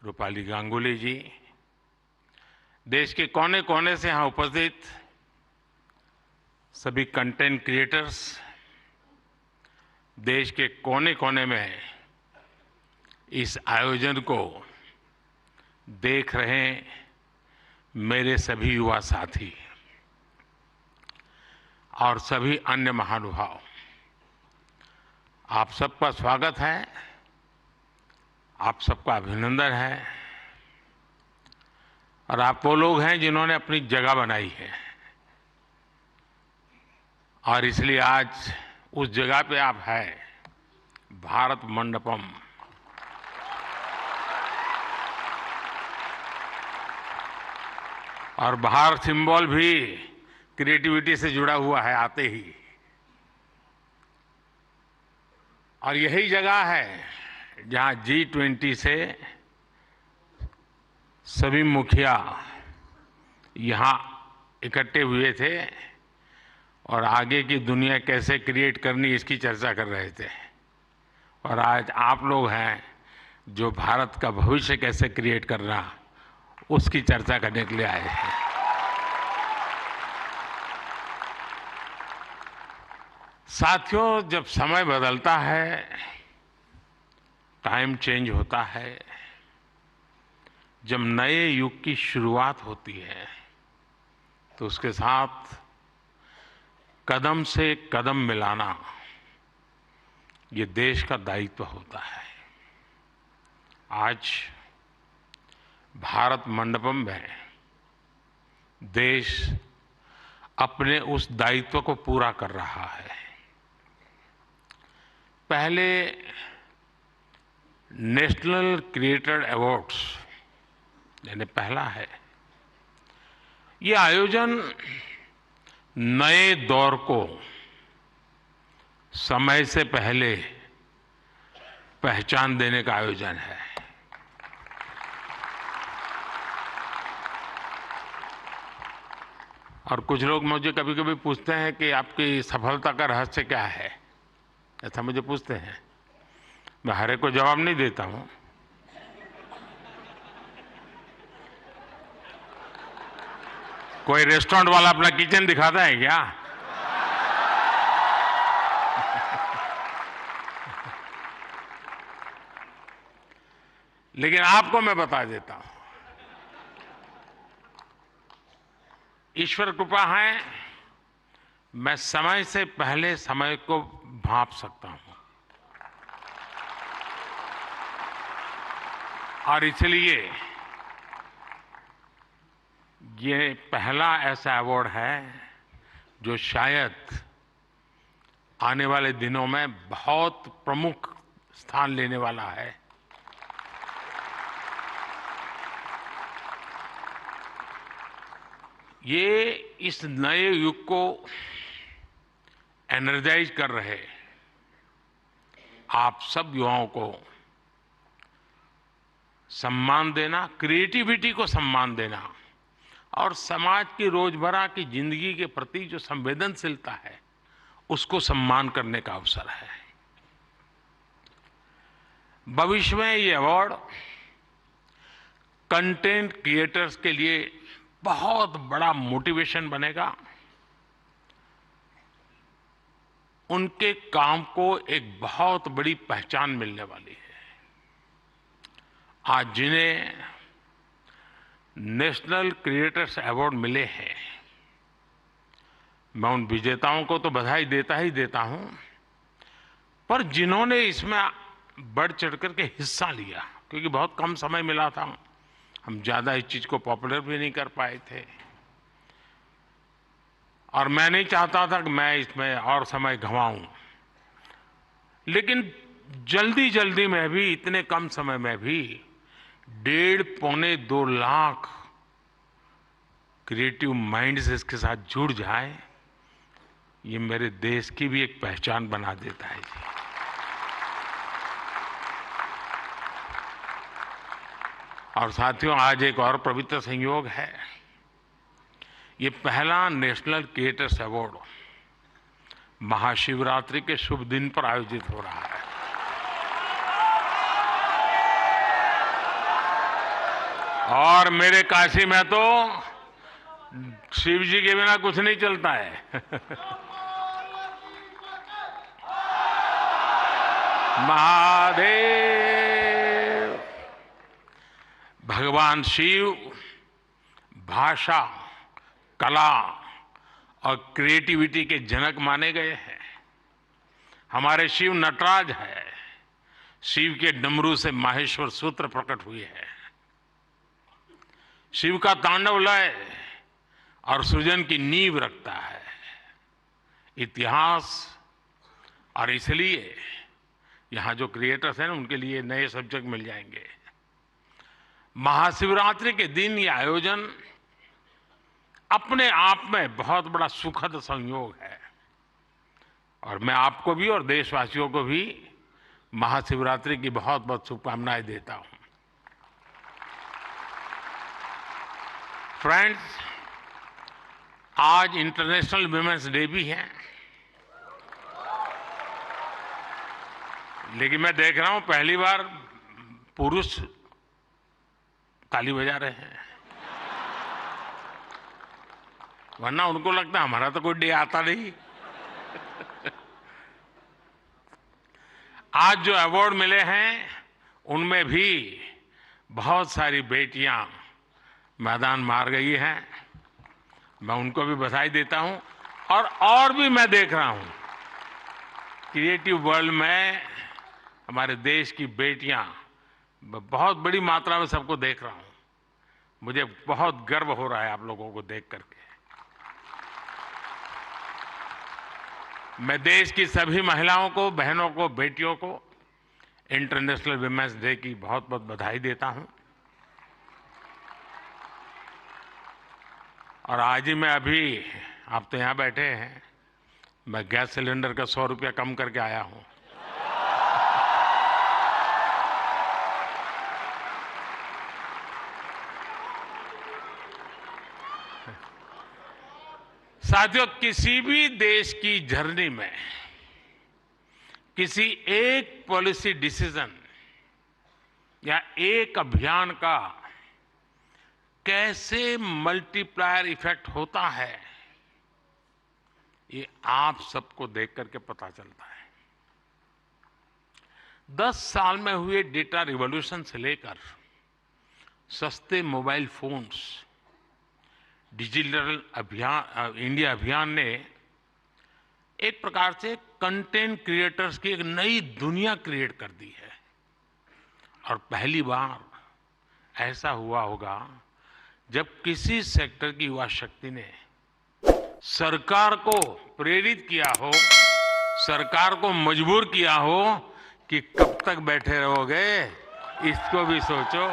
रूपाली गांगुली जी, देश के कोने कोने से यहां उपस्थित सभी कंटेंट क्रिएटर्स, देश के कोने कोने में इस आयोजन को देख रहे मेरे सभी युवा साथी और सभी अन्य महानुभाव, आप सबका स्वागत है, आप सबका अभिनंदन है। और आप वो लोग हैं जिन्होंने अपनी जगह बनाई है और इसलिए आज उस जगह पे आप हैं, भारत मंडपम। और बाहर सिंबल भी क्रिएटिविटी से जुड़ा हुआ है आते ही। और यही जगह है जहां G20 से सभी मुखिया यहां इकट्ठे हुए थे और आगे की दुनिया कैसे क्रिएट करनी इसकी चर्चा कर रहे थे। और आज आप लोग हैं जो भारत का भविष्य कैसे क्रिएट करना उसकी चर्चा करने के लिए आए हैं। साथियों, जब समय बदलता है, टाइम चेंज होता है, जब नए युग की शुरुआत होती है तो उसके साथ कदम से कदम मिलाना ये देश का दायित्व होता है। आज भारत मंडपम में देश अपने उस दायित्व को पूरा कर रहा है। पहले नेशनल क्रिएटर अवार्ड्स यानी पहला है, ये आयोजन नए दौर को समय से पहले पहचान देने का आयोजन है। और कुछ लोग मुझे कभी-कभी पूछते हैं कि आपकी सफलता का रहस्य क्या है, ऐसा मुझे पूछते हैं। मैं हर एक को जवाब नहीं देता हूं। कोई रेस्टोरेंट वाला अपना किचन दिखाता है क्या? लेकिन आपको मैं बता देता हूं, ईश्वर कृपा है, मैं समय से पहले समय को भांप सकता हूं। और इसलिए ये पहला ऐसा अवार्ड है जो शायद आने वाले दिनों में बहुत प्रमुख स्थान लेने वाला है। ये इस नए युग को एनर्जाइज कर रहे आप सब युवाओं को सम्मान देना, क्रिएटिविटी को सम्मान देना और समाज की रोजमर्रा की जिंदगी के प्रति जो संवेदनशीलता है उसको सम्मान करने का अवसर है। भविष्य में ये अवार्ड कंटेंट क्रिएटर्स के लिए बहुत बड़ा मोटिवेशन बनेगा। उनके काम को एक बहुत बड़ी पहचान मिलने वाली है। आज जिन्हें नेशनल क्रिएटर्स अवार्ड मिले हैं, मैं उन विजेताओं को तो बधाई देता ही देता हूं, पर जिन्होंने इसमें बढ़ चढ़ करके हिस्सा लिया, क्योंकि बहुत कम समय मिला था, हम ज्यादा इस चीज को पॉपुलर भी नहीं कर पाए थे और मैं नहीं चाहता था कि मैं इसमें और समय गंवाऊं, लेकिन जल्दी जल्दी में भी, इतने कम समय में भी 1.5-2 लाख क्रिएटिव माइंड्स इसके साथ जुड़ जाए, ये मेरे देश की भी एक पहचान बना देता है जी। और साथियों, आज एक और पवित्र संयोग है। ये पहला नेशनल क्रिएटर्स अवार्ड महाशिवरात्रि के शुभ दिन पर आयोजित हो रहा है। और मेरे काशी में तो शिव जी के बिना कुछ नहीं चलता है। महादेव, भगवान शिव भाषा, कला और क्रिएटिविटी के जनक माने गए हैं। हमारे शिव नटराज है। शिव के डमरू से माहेश्वर सूत्र प्रकट हुए हैं। शिव का तांडव लय और सृजन की नींव रखता है इतिहास। और इसलिए यहां जो क्रिएटर्स हैं उनके लिए नए सब्जेक्ट मिल जाएंगे। महाशिवरात्रि के दिन ये आयोजन अपने आप में बहुत बड़ा सुखद संयोग है और मैं आपको भी और देशवासियों को भी महाशिवरात्रि की बहुत बहुत शुभकामनाएं देता हूं। फ्रेंड्स, आज इंटरनेशनल विमेंस डे भी है, लेकिन मैं देख रहा हूं पहली बार पुरुष ताली बजा रहे हैं, वरना उनको लगता है हमारा तो कोई डे आता नहीं। आज जो अवार्ड मिले हैं उनमें भी बहुत सारी बेटियां मैदान मार गई हैं। मैं उनको भी बधाई देता हूं और भी मैं देख रहा हूं क्रिएटिव वर्ल्ड में हमारे देश की बेटियां बहुत बड़ी मात्रा में सबको देख रहा हूं। मुझे बहुत गर्व हो रहा है आप लोगों को देख करके। मैं देश की सभी महिलाओं को, बहनों को, बेटियों को इंटरनेशनल विमेंस डे की बहुत बहुत बधाई देता हूं। और आज ही मैं अभी आप तो यहां बैठे हैं, मैं गैस सिलेंडर का 100 रुपया कम करके आया हूं। साथियों, किसी भी देश की जर्नी में किसी एक पॉलिसी डिसीजन या एक अभियान का कैसे मल्टीप्लायर इफेक्ट होता है, ये आप सबको देख करके पता चलता है। 10 साल में हुए डेटा रिवॉल्यूशन से लेकर सस्ते मोबाइल फोन्स, डिजिटल अभियान, इंडिया अभियान ने एक प्रकार से कंटेंट क्रिएटर्स की एक नई दुनिया क्रिएट कर दी है। और पहली बार ऐसा हुआ होगा जब किसी सेक्टर की युवा शक्ति ने सरकार को प्रेरित किया हो, सरकार को मजबूर किया हो कि कब तक बैठे रहोगे, इसको भी सोचो।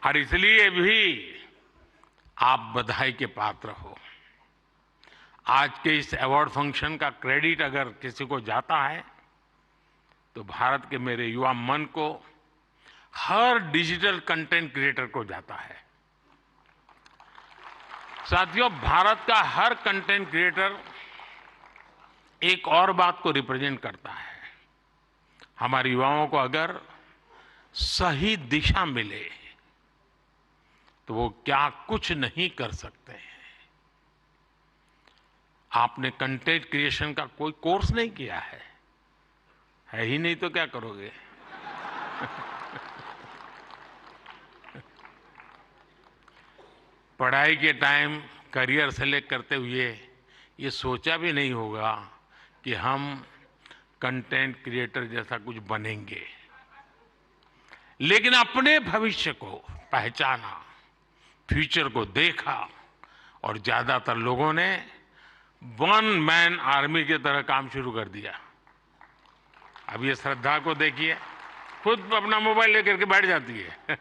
और इसलिए भी आप बधाई के पात्र हो। आज के इस अवार्ड फंक्शन का क्रेडिट अगर किसी को जाता है तो भारत के मेरे युवा मन को, हर डिजिटल कंटेंट क्रिएटर को जाता है। साथियों, भारत का हर कंटेंट क्रिएटर एक और बात को रिप्रेजेंट करता है। हमारे युवाओं को अगर सही दिशा मिले तो वो क्या कुछ नहीं कर सकते हैं। आपने कंटेंट क्रिएशन का कोई कोर्स नहीं किया है ही नहीं तो क्या करोगे। पढ़ाई के टाइम करियर सेलेक्ट करते हुए ये सोचा भी नहीं होगा कि हम कंटेंट क्रिएटर जैसा कुछ बनेंगे, लेकिन अपने भविष्य को पहचाना, फ्यूचर को देखा और ज्यादातर लोगों ने वन मैन आर्मी की तरह काम शुरू कर दिया। अब ये श्रद्धा को देखिए, खुद अपना मोबाइल लेकर के बैठ जाती है।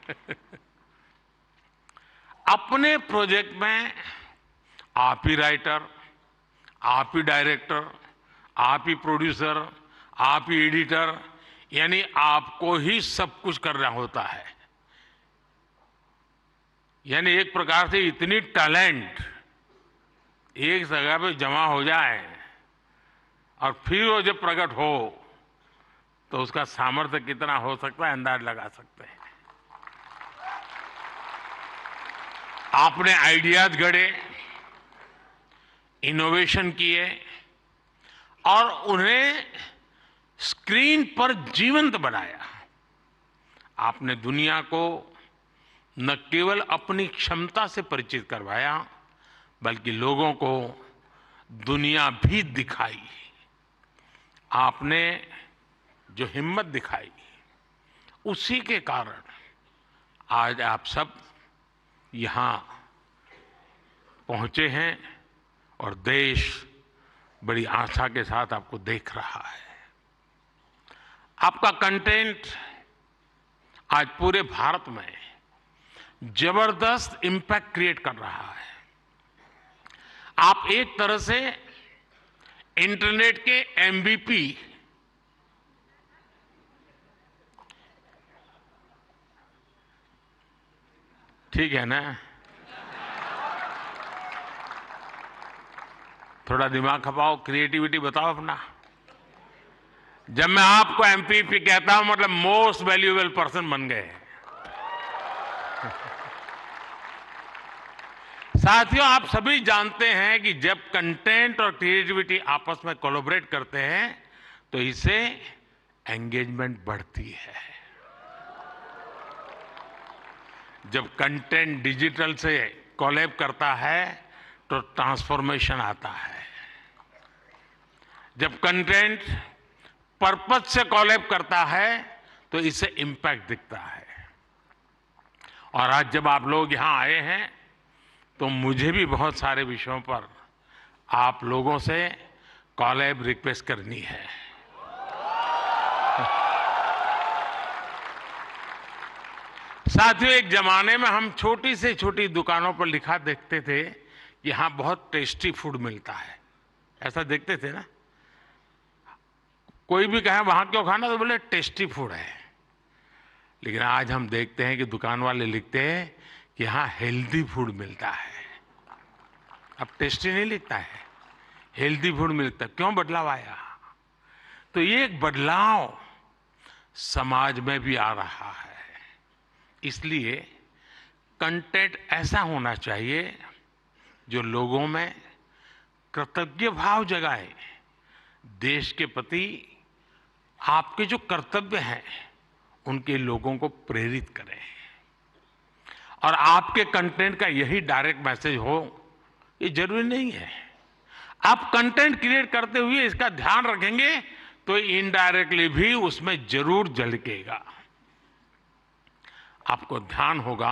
अपने प्रोजेक्ट में आप ही राइटर, आप ही डायरेक्टर, आप ही प्रोड्यूसर, आप ही एडिटर, यानी आपको ही सब कुछ करना होता है। यानी एक प्रकार से इतनी टैलेंट एक जगह पे जमा हो जाए और फिर वो जब प्रकट हो तो उसका सामर्थ्य कितना हो सकता है अंदाज लगा सकते हैं। आपने आइडियाज गढ़े, इनोवेशन किए और उन्हें स्क्रीन पर जीवंत बनाया। आपने दुनिया को न केवल अपनी क्षमता से परिचित करवाया बल्कि लोगों को दुनिया भी दिखाई। आपने जो हिम्मत दिखाई उसी के कारण आज आप सब यहां पहुंचे हैं और देश बड़ी आशा के साथ आपको देख रहा है। आपका कंटेंट आज पूरे भारत में जबरदस्त इंपैक्ट क्रिएट कर रहा है। आप एक तरह से इंटरनेट के MVP, ठीक है ना? थोड़ा दिमाग खपाओ, क्रिएटिविटी बताओ अपना। जब मैं आपको MVP कहता हूं मतलब मोस्ट वैल्यूएबल पर्सन बन गए। साथियों, आप सभी जानते हैं कि जब कंटेंट और क्रिएटिविटी आपस में कोलैबोरेट करते हैं तो इससे एंगेजमेंट बढ़ती है। जब कंटेंट डिजिटल से कोलैब करता है तो ट्रांसफॉर्मेशन आता है। जब कंटेंट पर्पस से कोलैब करता है तो इससे इंपैक्ट दिखता है। और आज जब आप लोग यहां आए हैं तो मुझे भी बहुत सारे विषयों पर आप लोगों से कोलैब रिक्वेस्ट करनी है। साथियों, एक जमाने में हम छोटी से छोटी दुकानों पर लिखा देखते थे कि यहां बहुत टेस्टी फूड मिलता है, ऐसा देखते थे ना। कोई भी कहे वहां क्यों खाना, तो बोले टेस्टी फूड है। लेकिन आज हम देखते हैं कि दुकान वाले लिखते हैं कि यहां हेल्दी फूड मिलता है। अब टेस्टी नहीं लिखता है, हेल्दी फूड मिलता है। क्यों बदलाव आया? तो ये एक बदलाव समाज में भी आ रहा है। इसलिए कंटेंट ऐसा होना चाहिए जो लोगों में कृतज्ञ भाव जगाए, देश के प्रति आपके जो कर्तव्य हैं उनके लोगों को प्रेरित करें। और आपके कंटेंट का यही डायरेक्ट मैसेज हो, ये जरूरी नहीं है। आप कंटेंट क्रिएट करते हुए इसका ध्यान रखेंगे तो इनडायरेक्टली भी उसमें जरूर झलकेगा। आपको ध्यान होगा,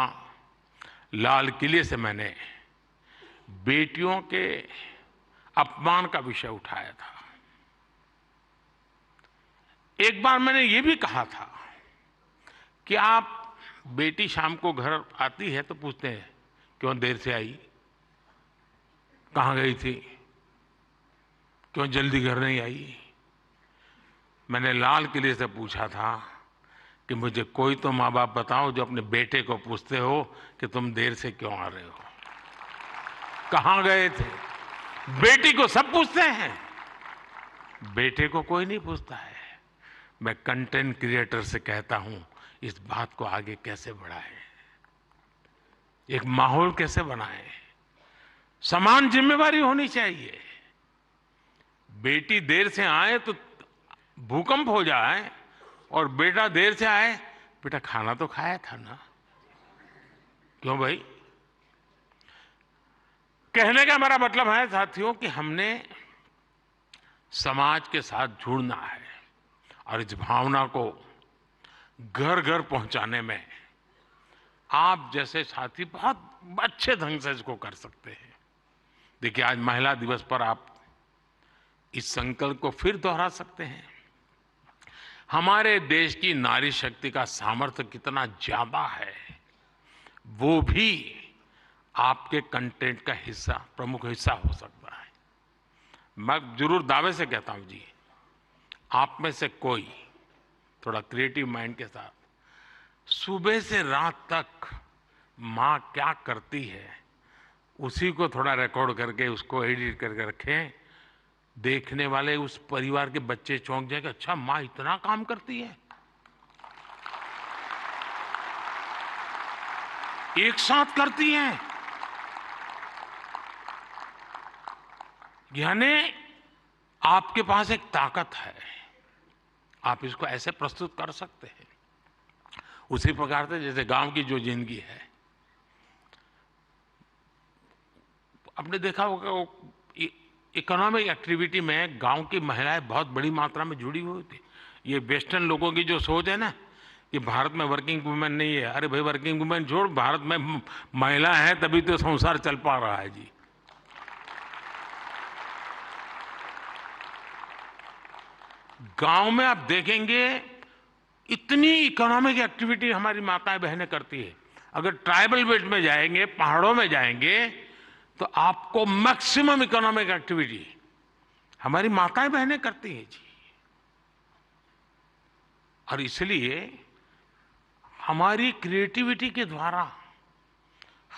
लाल किले से मैंने बेटियों के अपमान का विषय उठाया था। एक बार मैंने ये भी कहा था कि आप बेटी शाम को घर आती है तो पूछते हैं क्यों देर से आई, कहां गई थी, क्यों जल्दी घर नहीं आई। मैंने लाल किले से पूछा था कि मुझे कोई तो माँ बाप बताओ जो अपने बेटे को पूछते हो कि तुम देर से क्यों आ रहे हो, कहां गए थे। बेटी को सब पूछते हैं, बेटे को कोई नहीं पूछता है। मैं कंटेंट क्रिएटर से कहता हूं, इस बात को आगे कैसे बढ़ाएं, एक माहौल कैसे बनाएं। समान जिम्मेवारी होनी चाहिए। बेटी देर से आए तो भूकंप हो जाए और बेटा देर से आए, बेटा खाना तो खाया था ना, क्यों भाई। कहने का मेरा मतलब है साथियों कि हमने समाज के साथ जुड़ना है और इस भावना को घर घर पहुंचाने में आप जैसे साथी बहुत अच्छे ढंग से इसको कर सकते हैं। देखिए, आज महिला दिवस पर आप इस संकल्प को फिर दोहरा सकते हैं। हमारे देश की नारी शक्ति का सामर्थ्य कितना ज्यादा है, वो भी आपके कंटेंट का हिस्सा, प्रमुख हिस्सा हो सकता है। मैं जरूर दावे से कहता हूं जी, आप में से कोई थोड़ा क्रिएटिव माइंड के साथ सुबह से रात तक माँ क्या करती है उसी को थोड़ा रिकॉर्ड करके उसको एडिट करके रखें। देखने वाले उस परिवार के बच्चे चौंक जाएंगे, अच्छा माँ इतना काम करती है। एक साथ करती हैं, यानी आपके पास एक ताकत है, आप इसको ऐसे प्रस्तुत कर सकते हैं। उसी प्रकार से जैसे गांव की जो जिंदगी है, आपने देखा होगा इकोनॉमिक एक्टिविटी में गांव की महिलाएं बहुत बड़ी मात्रा में जुड़ी हुई थी। ये वेस्टर्न लोगों की जो सोच है ना कि भारत में वर्किंग वुमेन नहीं है, अरे भाई वर्किंग वुमेन छोड़, भारत में महिला है तभी तो संसार चल पा रहा है जी। गांव में आप देखेंगे इतनी इकोनॉमिक एक्टिविटी हमारी माताएं बहनें करती है। अगर ट्राइबल बेल्ट में जाएंगे, पहाड़ों में जाएंगे तो आपको मैक्सिमम इकोनॉमिक एक्टिविटी हमारी माताएं बहनें करती हैं जी। और इसलिए हमारी क्रिएटिविटी के द्वारा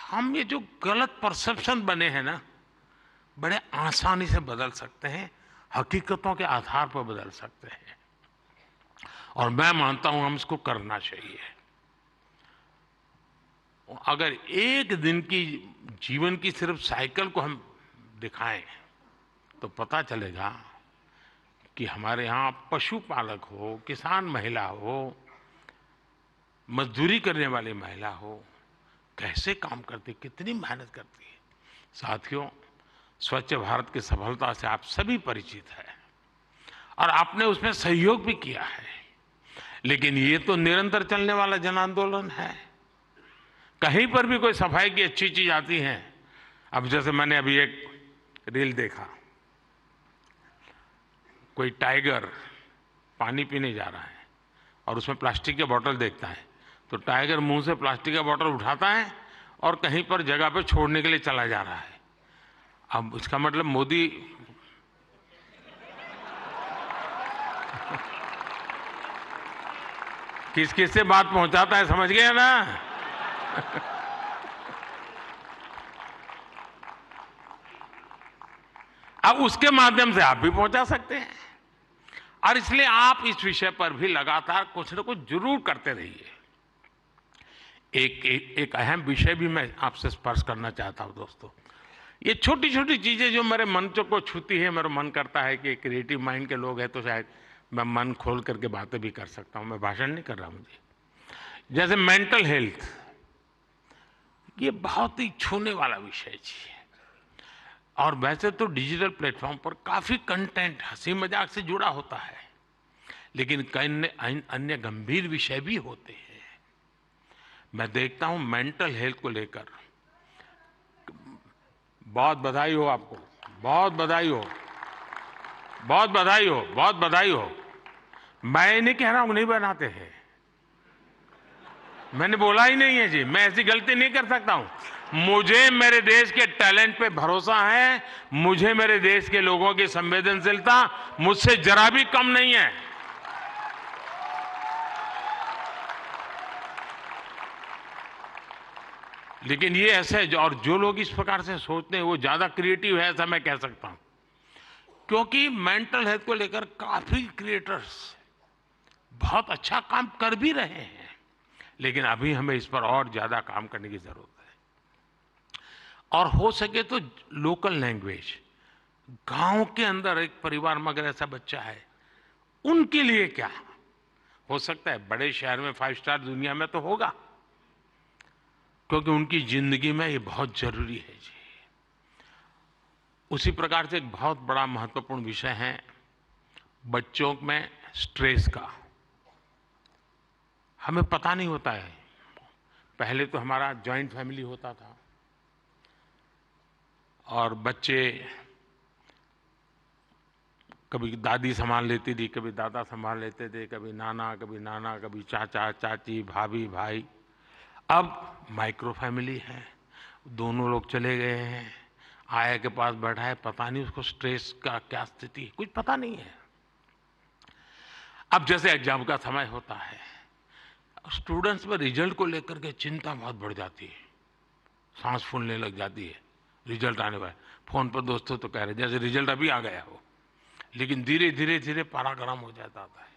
हम ये जो गलत परसेप्शन बने हैं ना, बड़े आसानी से बदल सकते हैं, हकीकतों के आधार पर बदल सकते हैं। और मैं मानता हूं हम इसको करना चाहिए। अगर एक दिन की जीवन की सिर्फ साइकिल को हम दिखाएं तो पता चलेगा कि हमारे यहाँ पशुपालक हो, किसान महिला हो, मजदूरी करने वाली महिला हो, कैसे काम करती, कितनी मेहनत करती है। साथियों, स्वच्छ भारत की सफलता से आप सभी परिचित हैं और आपने उसमें सहयोग भी किया है। लेकिन ये तो निरंतर चलने वाला जन आंदोलन है। कहीं पर भी कोई सफाई की अच्छी चीज आती है, अब जैसे मैंने अभी एक रील देखा, कोई टाइगर पानी पीने जा रहा है और उसमें प्लास्टिक के बोतल देखता है तो टाइगर मुंह से प्लास्टिक का बोतल उठाता है और कहीं पर जगह पे छोड़ने के लिए चला जा रहा है। अब इसका मतलब मोदी किस किस से बात पहुंचाता है, समझ गए ना? अब उसके माध्यम से आप भी पहुंचा सकते हैं, और इसलिए आप इस विषय पर भी लगातार कुछ न कुछ जरूर करते रहिए। एक अहम विषय भी मैं आपसे स्पर्श करना चाहता हूं दोस्तों। ये छोटी छोटी चीजें जो मेरे मन को छूती है, मेरा मन करता है कि क्रिएटिव माइंड के लोग हैं तो शायद मैं मन खोल करके बातें भी कर सकता हूं। मैं भाषण नहीं कर रहा मुझे। जैसे मेंटल हेल्थ, ये बहुत ही छूने वाला विषय है, और वैसे तो डिजिटल प्लेटफॉर्म पर काफी कंटेंट हंसी मजाक से जुड़ा होता है, लेकिन कई अन्य गंभीर विषय भी होते हैं। मैं देखता हूं मेंटल हेल्थ को लेकर, बहुत बधाई हो आपको, बहुत बधाई हो, बहुत बधाई हो, बहुत बधाई हो। मैं नहीं कह रहा हूं नहीं बनाते हैं, मैंने बोला ही नहीं है जी, मैं ऐसी गलती नहीं कर सकता हूं। मुझे मेरे देश के टैलेंट पे भरोसा है, मुझे मेरे देश के लोगों की संवेदनशीलता मुझसे जरा भी कम नहीं है। लेकिन ये ऐसे, और जो लोग इस प्रकार से सोचते हैं वो ज्यादा क्रिएटिव है, ऐसा मैं कह सकता हूं, क्योंकि मेंटल हेल्थ को लेकर काफी क्रिएटर्स बहुत अच्छा काम कर भी रहे हैं, लेकिन अभी हमें इस पर और ज्यादा काम करने की जरूरत है। और हो सके तो लोकल लैंग्वेज, गांव के अंदर एक परिवार में अगर ऐसा बच्चा है, उनके लिए क्या हो सकता है, बड़े शहर में 5 स्टार दुनिया में तो होगा, क्योंकि उनकी जिंदगी में ये बहुत जरूरी है जी। उसी प्रकार से एक बहुत बड़ा महत्वपूर्ण विषय है बच्चों में स्ट्रेस का। हमें पता नहीं होता है, पहले तो हमारा जॉइंट फैमिली होता था और बच्चे कभी दादी संभाल लेती थी, कभी दादा संभाल लेते थे, कभी नाना, कभी चाचा चाची, भाभी भाई। अब माइक्रो फैमिली है, दोनों लोग चले गए हैं, आया के पास बैठा है, पता नहीं उसको स्ट्रेस का क्या स्थिति, कुछ पता नहीं है। अब जैसे एग्जाम का समय होता है, स्टूडेंट्स में रिजल्ट को लेकर के चिंता बहुत बढ़ जाती है, सांस फूलने लग जाती है। रिजल्ट आने पर फोन पर दोस्तों तो कह रहे जैसे रिजल्ट अभी आ गया हो, लेकिन धीरे धीरे पारा गर्म हो जाता है।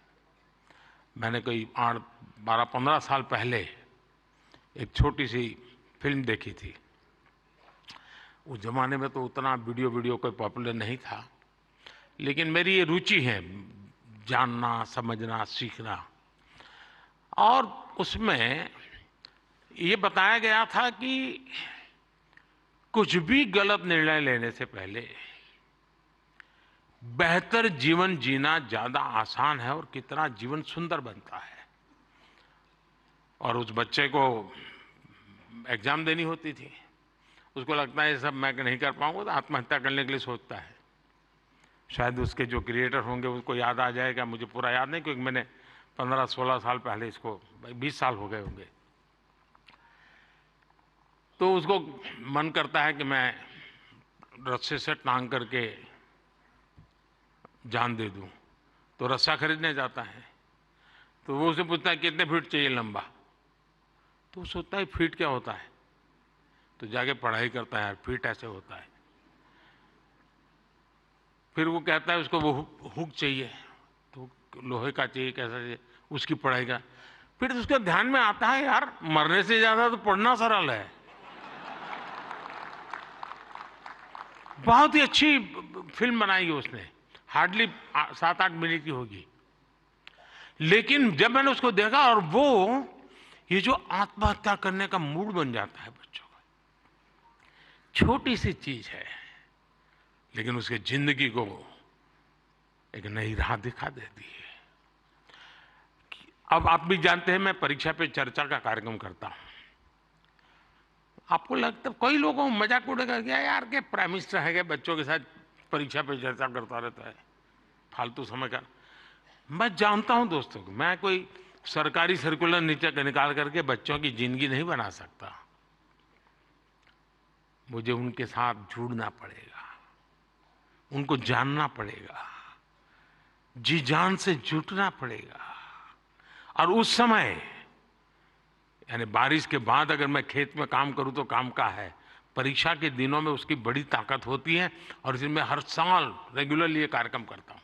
मैंने कोई 12-15 साल पहले एक छोटी सी फिल्म देखी थी। उस जमाने में तो उतना वीडियो कोई पॉपुलर नहीं था, लेकिन मेरी ये रुचि है जानना, समझना, सीखना। और उसमें ये बताया गया था कि कुछ भी गलत निर्णय लेने से पहले बेहतर जीवन जीना ज्यादा आसान है, और कितना जीवन सुंदर बनता है। और उस बच्चे को एग्जाम देनी होती थी, उसको लगता है ये सब मैं नहीं कर पाऊंगा, तो आत्महत्या करने के लिए सोचता है। शायद उसके जो क्रिएटर होंगे उसको याद आ जाएगा, मुझे पूरा याद नहीं, क्योंकि मैंने 15-16 साल पहले इसको, 20 साल हो गए होंगे। तो उसको मन करता है कि मैं रस्से से टांग करके जान दे दूं, तो रस्सा खरीदने जाता है। तो वो उसे पूछता है कितने फीट चाहिए लंबा, तो वो सोचता है फीट क्या होता है, तो जाके पढ़ाई करता है, फीट ऐसे होता है। फिर वो कहता है उसको वो हुक चाहिए, तो लोहे का चाहिए, कैसा चाहिए, उसकी पढ़ाई का। फिर उसके ध्यान में आता है यार मरने से ज्यादा तो पढ़ना सरल है। बहुत ही अच्छी फिल्म बनाई है उसने, हार्डली 7-8 मिनट की होगी, लेकिन जब मैंने उसको देखा, और वो ये जो आत्महत्या करने का मूड बन जाता है बच्चों का, छोटी सी चीज है, लेकिन उसके जिंदगी को एक नई राह दिखा देती है। अब आप भी जानते हैं मैं परीक्षा पे चर्चा का कार्यक्रम करता हूं। आपको लगता है कई लोगों मजाक उड़ेगा क्या यार के प्राइम मिनिस्टर है, बच्चों के साथ परीक्षा पे चर्चा करता रहता है, फालतू समय का। मैं जानता हूं दोस्तों, मैं कोई सरकारी सर्कुलर नीचे निकाल करके बच्चों की जिंदगी नहीं बना सकता। मुझे उनके साथ जुड़ना पड़ेगा, उनको जानना पड़ेगा, जी जान से जुटना पड़ेगा। और उस समय यानी बारिश के बाद अगर मैं खेत में काम करूं तो काम का है, परीक्षा के दिनों में उसकी बड़ी ताकत होती है। और इसलिए मैं हर साल रेगुलरली ये कार्यक्रम करता हूं,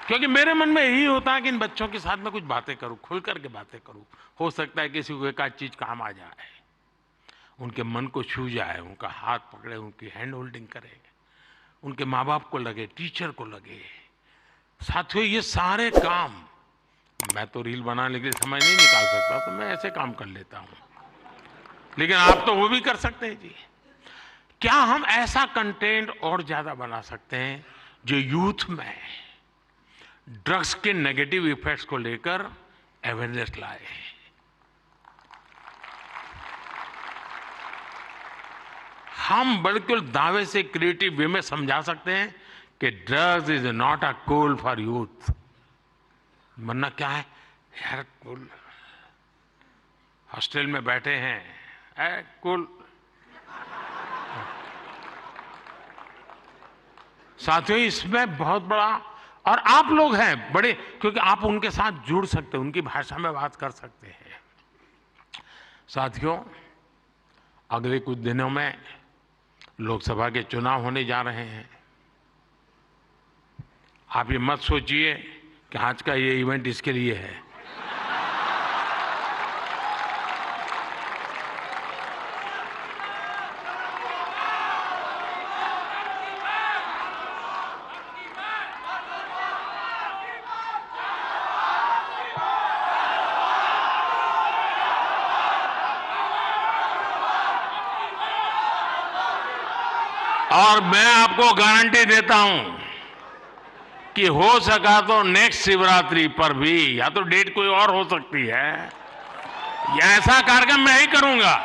क्योंकि मेरे मन में यही होता है कि इन बच्चों के साथ मैं कुछ बातें करूं, खुल करके बातें करूं। हो सकता है किसी को एक आध चीज काम आ जाए, उनके मन को छू जाए, उनका हाथ पकड़े, उनकी हैंड होल्डिंग करे, उनके माँ बाप को लगे, टीचर को लगे। साथियों, ये सारे काम मैं तो रील बनाने के लिए समय नहीं निकाल सकता, तो मैं ऐसे काम कर लेता हूं, लेकिन आप तो वो भी कर सकते हैं जी। क्या हम ऐसा कंटेंट और ज्यादा बना सकते हैं जो यूथ में ड्रग्स के नेगेटिव इफेक्ट्स को लेकर अवेयरनेस लाए? हम बिल्कुल दावे से क्रिएटिव वे में समझा सकते हैं कि drugs is not a cool for youth. वरना क्या है यार, कूल हॉस्टल में बैठे हैं, कूल। साथियों, इसमें बहुत बड़ा, और आप लोग हैं बड़े, क्योंकि आप उनके साथ जुड़ सकते हैं, उनकी भाषा में बात कर सकते हैं। साथियों, अगले कुछ दिनों में लोकसभा के चुनाव होने जा रहे हैं। आप ये मत सोचिए कि आज का ये इवेंट इसके लिए है। और मैं आपको गारंटी देता हूं कि हो सका तो नेक्स्ट शिवरात्रि पर भी, या तो डेट कोई और हो सकती है, या ऐसा कार्यक्रम मैं ही करूंगा।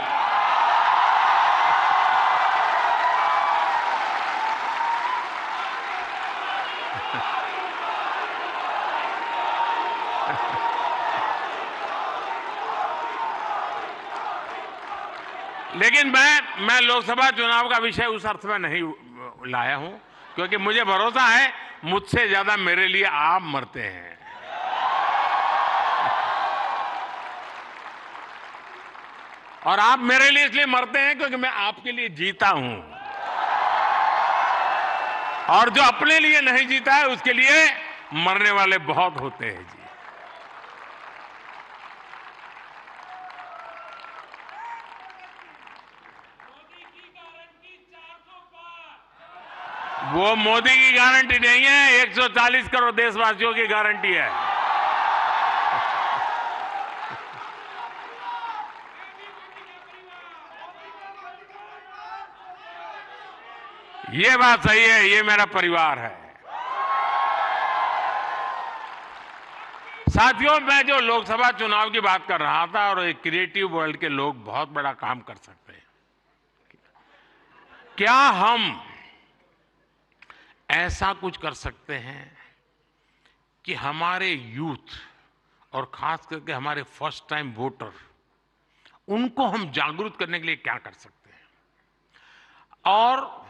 लेकिन मैं लोकसभा चुनाव का विषय उस अर्थ में नहीं लाया हूं, क्योंकि मुझे भरोसा है मुझसे ज्यादा मेरे लिए आप मरते हैं। और आप मेरे लिए इसलिए मरते हैं क्योंकि मैं आपके लिए जीता हूं, और जो अपने लिए नहीं जीता है उसके लिए मरने वाले बहुत होते हैं जी। वो मोदी की गारंटी नहीं है, 140 करोड़ देशवासियों की गारंटी है। ये बात सही है, ये मेरा परिवार है। साथियों, मैं जो लोकसभा चुनाव की बात कर रहा था, और एक क्रिएटिव वर्ल्ड के लोग बहुत बड़ा काम कर सकते हैं। क्या हम ऐसा कुछ कर सकते हैं कि हमारे यूथ और खास करके हमारे फर्स्ट टाइम वोटर, उनको हम जागरूक करने के लिए क्या कर सकते हैं, और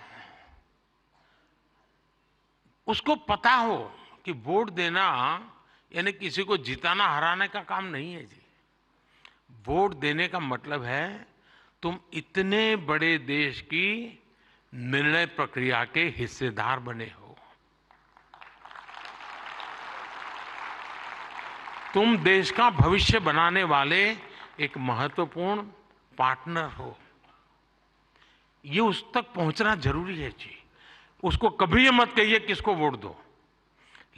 उसको पता हो कि वोट देना यानी किसी को जिताना हराने का काम नहीं है जी। वोट देने का मतलब है तुम इतने बड़े देश की निर्णय प्रक्रिया के हिस्सेदार बने हो। तुम देश का भविष्य बनाने वाले एक महत्वपूर्ण पार्टनर हो। ये उस तक पहुंचना जरूरी है जी। उसको कभी ये मत कहिए किसको वोट दो,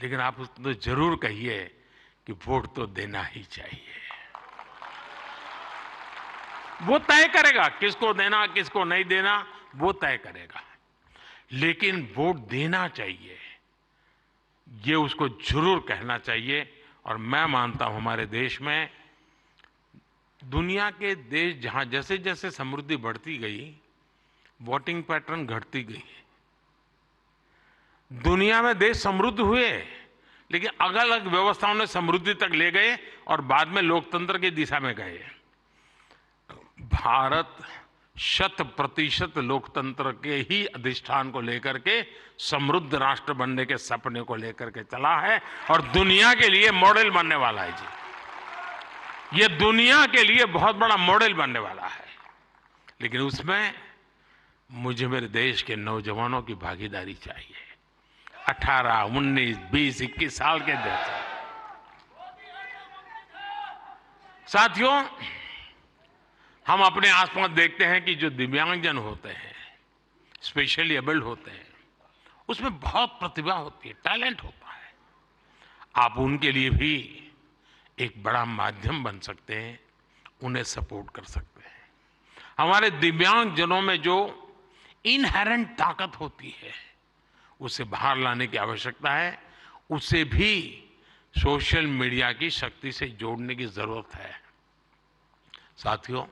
लेकिन आप उसको जरूर कहिए कि वोट तो देना ही चाहिए। वो तय करेगा किसको देना किसको नहीं देना, वो तय करेगा, लेकिन वोट देना चाहिए, ये उसको जरूर कहना चाहिए। और मैं मानता हूं हमारे देश में, दुनिया के देश जहां जैसे जैसे समृद्धि बढ़ती गई, वोटिंग पैटर्न घटती गई। दुनिया में देश समृद्ध हुए लेकिन अलग अलग व्यवस्थाओं ने समृद्धि तक ले गए और बाद में लोकतंत्र की दिशा में गए। भारत 100% लोकतंत्र के ही अधिष्ठान को लेकर के समृद्ध राष्ट्र बनने के सपने को लेकर के चला है और दुनिया के लिए मॉडल बनने वाला है जी। ये दुनिया के लिए बहुत बड़ा मॉडल बनने वाला है, लेकिन उसमें मुझे मेरे देश के नौजवानों की भागीदारी चाहिए। 18, 19, 20, 21 साल के जैसे साथियों, हम अपने आसपास देखते हैं कि जो दिव्यांगजन होते हैं, स्पेशली एबल्ड होते हैं, उसमें बहुत प्रतिभा होती है, टैलेंट होता है। आप उनके लिए भी एक बड़ा माध्यम बन सकते हैं, उन्हें सपोर्ट कर सकते हैं। हमारे दिव्यांगजनों में जो इनहेरेंट ताकत होती है, उसे बाहर लाने की आवश्यकता है। उसे भी सोशल मीडिया की शक्ति से जोड़ने की जरूरत है। साथियों,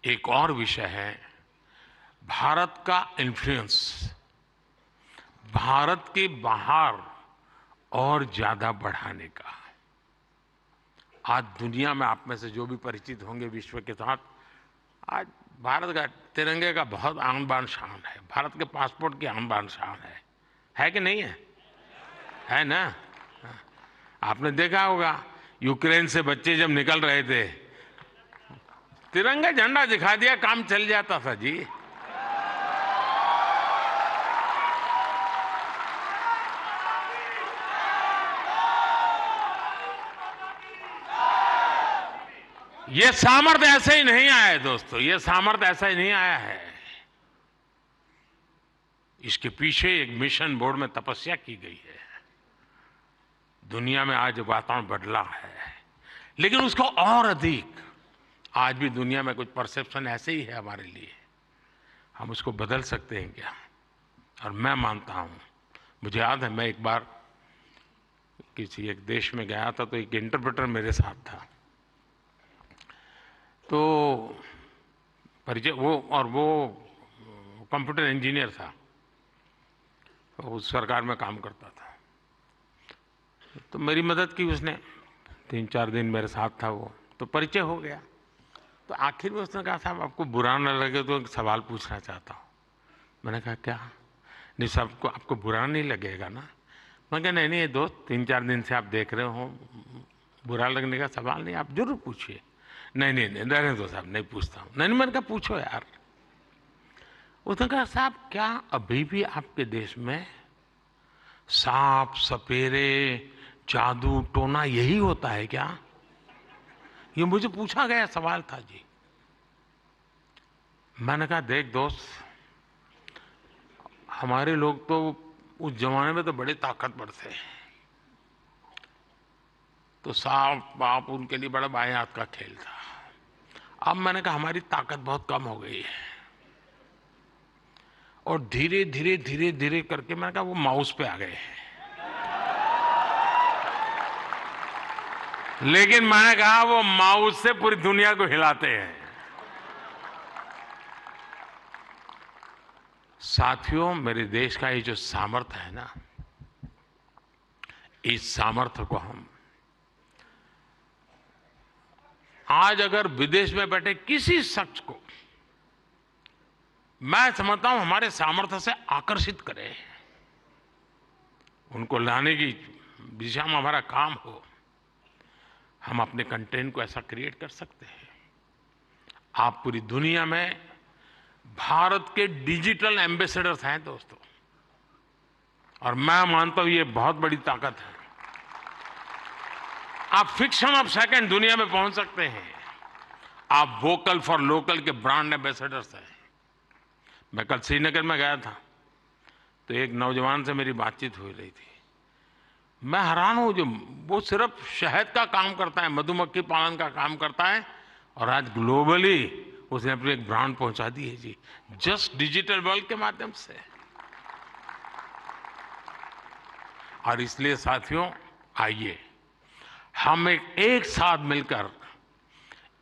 एक और विषय है भारत का इन्फ्लुएंस, भारत के बाहर और ज्यादा बढ़ाने का। आज दुनिया में आप में से जो भी परिचित होंगे विश्व के साथ, आज भारत का तिरंगे का बहुत आन बान शान है, भारत के पासपोर्ट की आन बान शान है कि नहीं है? है ना? आपने देखा होगा यूक्रेन से बच्चे जब निकल रहे थे, तिरंगा झंडा दिखा दिया, काम चल जाता था जी। ये सामर्थ्य ऐसे ही नहीं आया है दोस्तों, ये सामर्थ्य ऐसा ही नहीं आया है। इसके पीछे एक मिशन बोर्ड में तपस्या की गई है। दुनिया में आज वातावरण बदला है, लेकिन उसको और अधिक, आज भी दुनिया में कुछ परसेप्शन ऐसे ही है हमारे लिए, हम उसको बदल सकते हैं क्या? और मैं मानता हूं, मुझे याद है मैं एक बार किसी एक देश में गया था, तो एक इंटरप्रेटर मेरे साथ था, तो परिचय वो कंप्यूटर इंजीनियर था, तो उस सरकार में काम करता था। तो मेरी मदद की उसने, 3-4 दिन मेरे साथ था वो, तो परिचय हो गया। तो आखिर में उसने कहा, साहब आपको बुरा न लगे तो एक सवाल पूछना चाहता हूँ। मैंने कहा क्या? नहीं साहब, आपको बुरा नहीं लगेगा ना? मैं कहा नहीं ये दोस्त, 3-4 दिन से आप देख रहे हो, बुरा लगने का सवाल नहीं, आप जरूर पूछिए। नहीं रहने दो साहब, नहीं पूछता हूँ। नहीं, मैंने कहा पूछो यार। उसने कहा साहब, क्या अभी भी आपके देश में सांप, सपेरे, जादू टोना यही होता है क्या? ये मुझे पूछा गया सवाल था जी। मैंने कहा देख दोस्त, हमारे लोग तो उस जमाने में तो बड़े ताकतवर थे, तो सांप बाप उनके लिए बड़ा बाएं हाथ का खेल था। अब मैंने कहा हमारी ताकत बहुत कम हो गई है, और धीरे धीरे करके मैंने कहा वो माउस पे आ गए हैं। लेकिन मैंने कहा वो माउस से पूरी दुनिया को हिलाते हैं। साथियों, मेरे देश का ये जो सामर्थ्य है ना, इस सामर्थ्य को हम आज अगर विदेश में बैठे किसी शख्स को, मैं समझता हूं हमारे सामर्थ्य से आकर्षित करें, उनको लाने की दिशा में हमारा काम हो, हम अपने कंटेंट को ऐसा क्रिएट कर सकते हैं। आप पूरी दुनिया में भारत के डिजिटल एम्बेसडर्स हैं दोस्तों, और मैं मानता हूं ये बहुत बड़ी ताकत है। आप फ्रिक्शन ऑफ सेकंड दुनिया में पहुंच सकते हैं। आप वोकल फॉर लोकल के ब्रांड एम्बेसडर्स हैं। मैं कल श्रीनगर में गया था, तो एक नौजवान से मेरी बातचीत हो रही थी। मैं हैरान हूं, जो वो सिर्फ शहद का काम करता है, मधुमक्खी पालन का काम करता है, और आज ग्लोबली उसने अपनी एक ब्रांड पहुंचा दी है जी, जस्ट डिजिटल वर्ल्ड के माध्यम से। और इसलिए साथियों, आइए हम एक साथ मिलकर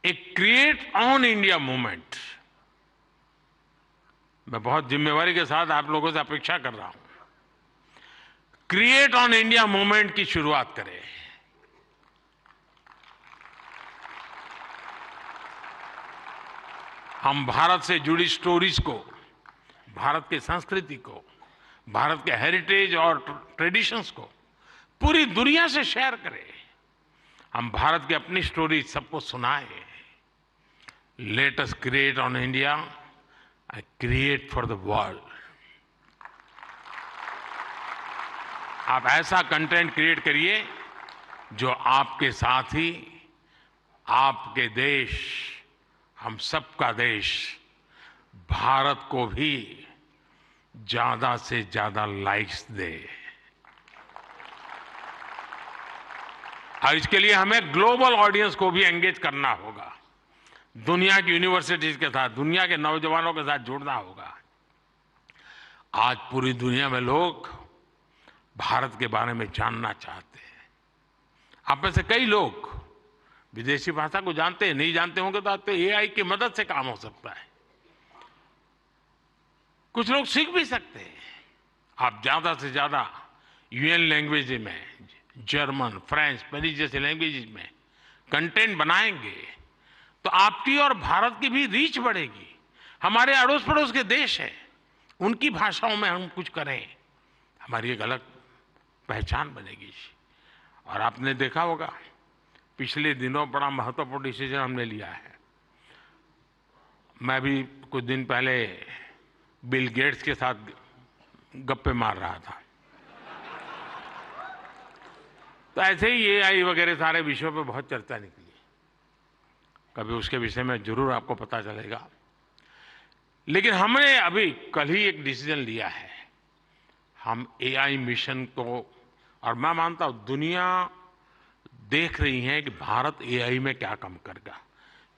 एक क्रिएट ऑन इंडिया मूवमेंट, मैं बहुत जिम्मेवारी के साथ आप लोगों से अपेक्षा कर रहा हूं, क्रिएट ऑन इंडिया मूवमेंट की शुरुआत करें। हम भारत से जुड़ी स्टोरीज को, भारत की संस्कृति को, भारत के हेरिटेज और ट्रेडिशंस को पूरी दुनिया से शेयर करें। हम भारत की अपनी स्टोरी सबको सुनाएं। Let us create on India and create for the world. आप ऐसा कंटेंट क्रिएट करिए जो आपके साथ ही आपके देश, हम सबका देश भारत को भी ज्यादा से ज्यादा लाइक्स दे। और इसके लिए हमें ग्लोबल ऑडियंस को भी एंगेज करना होगा। दुनिया की यूनिवर्सिटीज के साथ, दुनिया के नौजवानों के साथ जुड़ना होगा। आज पूरी दुनिया में लोग भारत के बारे में जानना चाहते हैं। आप में से कई लोग विदेशी भाषा को जानते हैं, नहीं जानते होंगे तो आपको एआई की मदद से काम हो सकता है। कुछ लोग सीख भी सकते हैं। आप ज्यादा से ज्यादा यूएन लैंग्वेज में, जर्मन, फ्रेंच, स्पेनिश जैसे लैंग्वेज में कंटेंट बनाएंगे तो आपकी और भारत की भी रीच बढ़ेगी। हमारे अड़ोस पड़ोस के देश हैं, उनकी भाषाओं में हम कुछ करें, हमारी एक अलग पहचान बनेगी। और आपने देखा होगा पिछले दिनों बड़ा महत्वपूर्ण डिसीजन हमने लिया है। मैं भी कुछ दिन पहले बिल गेट्स के साथ गप्पे मार रहा था, तो ऐसे ही एआई वगैरह सारे विषयों पे बहुत चर्चा निकली। कभी उसके विषय में जरूर आपको पता चलेगा। लेकिन हमने अभी कल ही एक डिसीजन लिया है। हम एआई मिशन को, और मैं मानता हूं दुनिया देख रही है कि भारत एआई में क्या काम करेगा,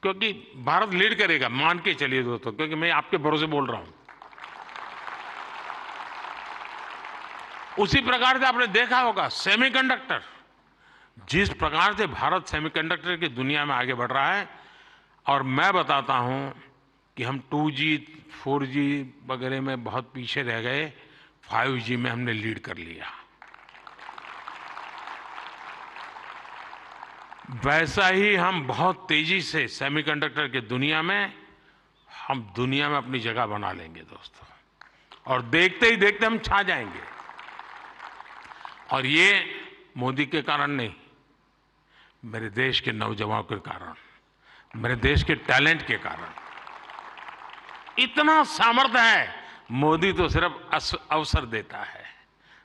क्योंकि भारत लीड करेगा, मान के चलिए दोस्तों, क्योंकि मैं आपके भरोसे बोल रहा हूं। उसी प्रकार से आपने देखा होगा सेमीकंडक्टर, जिस प्रकार से भारत सेमीकंडक्टर की दुनिया में आगे बढ़ रहा है, और मैं बताता हूं कि हम 2G, 4G वगैरह में बहुत पीछे रह गए, 5G में हमने लीड कर लिया। वैसा ही हम बहुत तेजी से सेमीकंडक्टर की दुनिया में, हम दुनिया में अपनी जगह बना लेंगे दोस्तों, और देखते ही देखते हम छा जाएंगे। और ये मोदी के कारण नहीं, मेरे देश के नौजवानों के कारण, मेरे देश के टैलेंट के कारण। इतना सामर्थ्य है। मोदी तो सिर्फ अवसर देता है,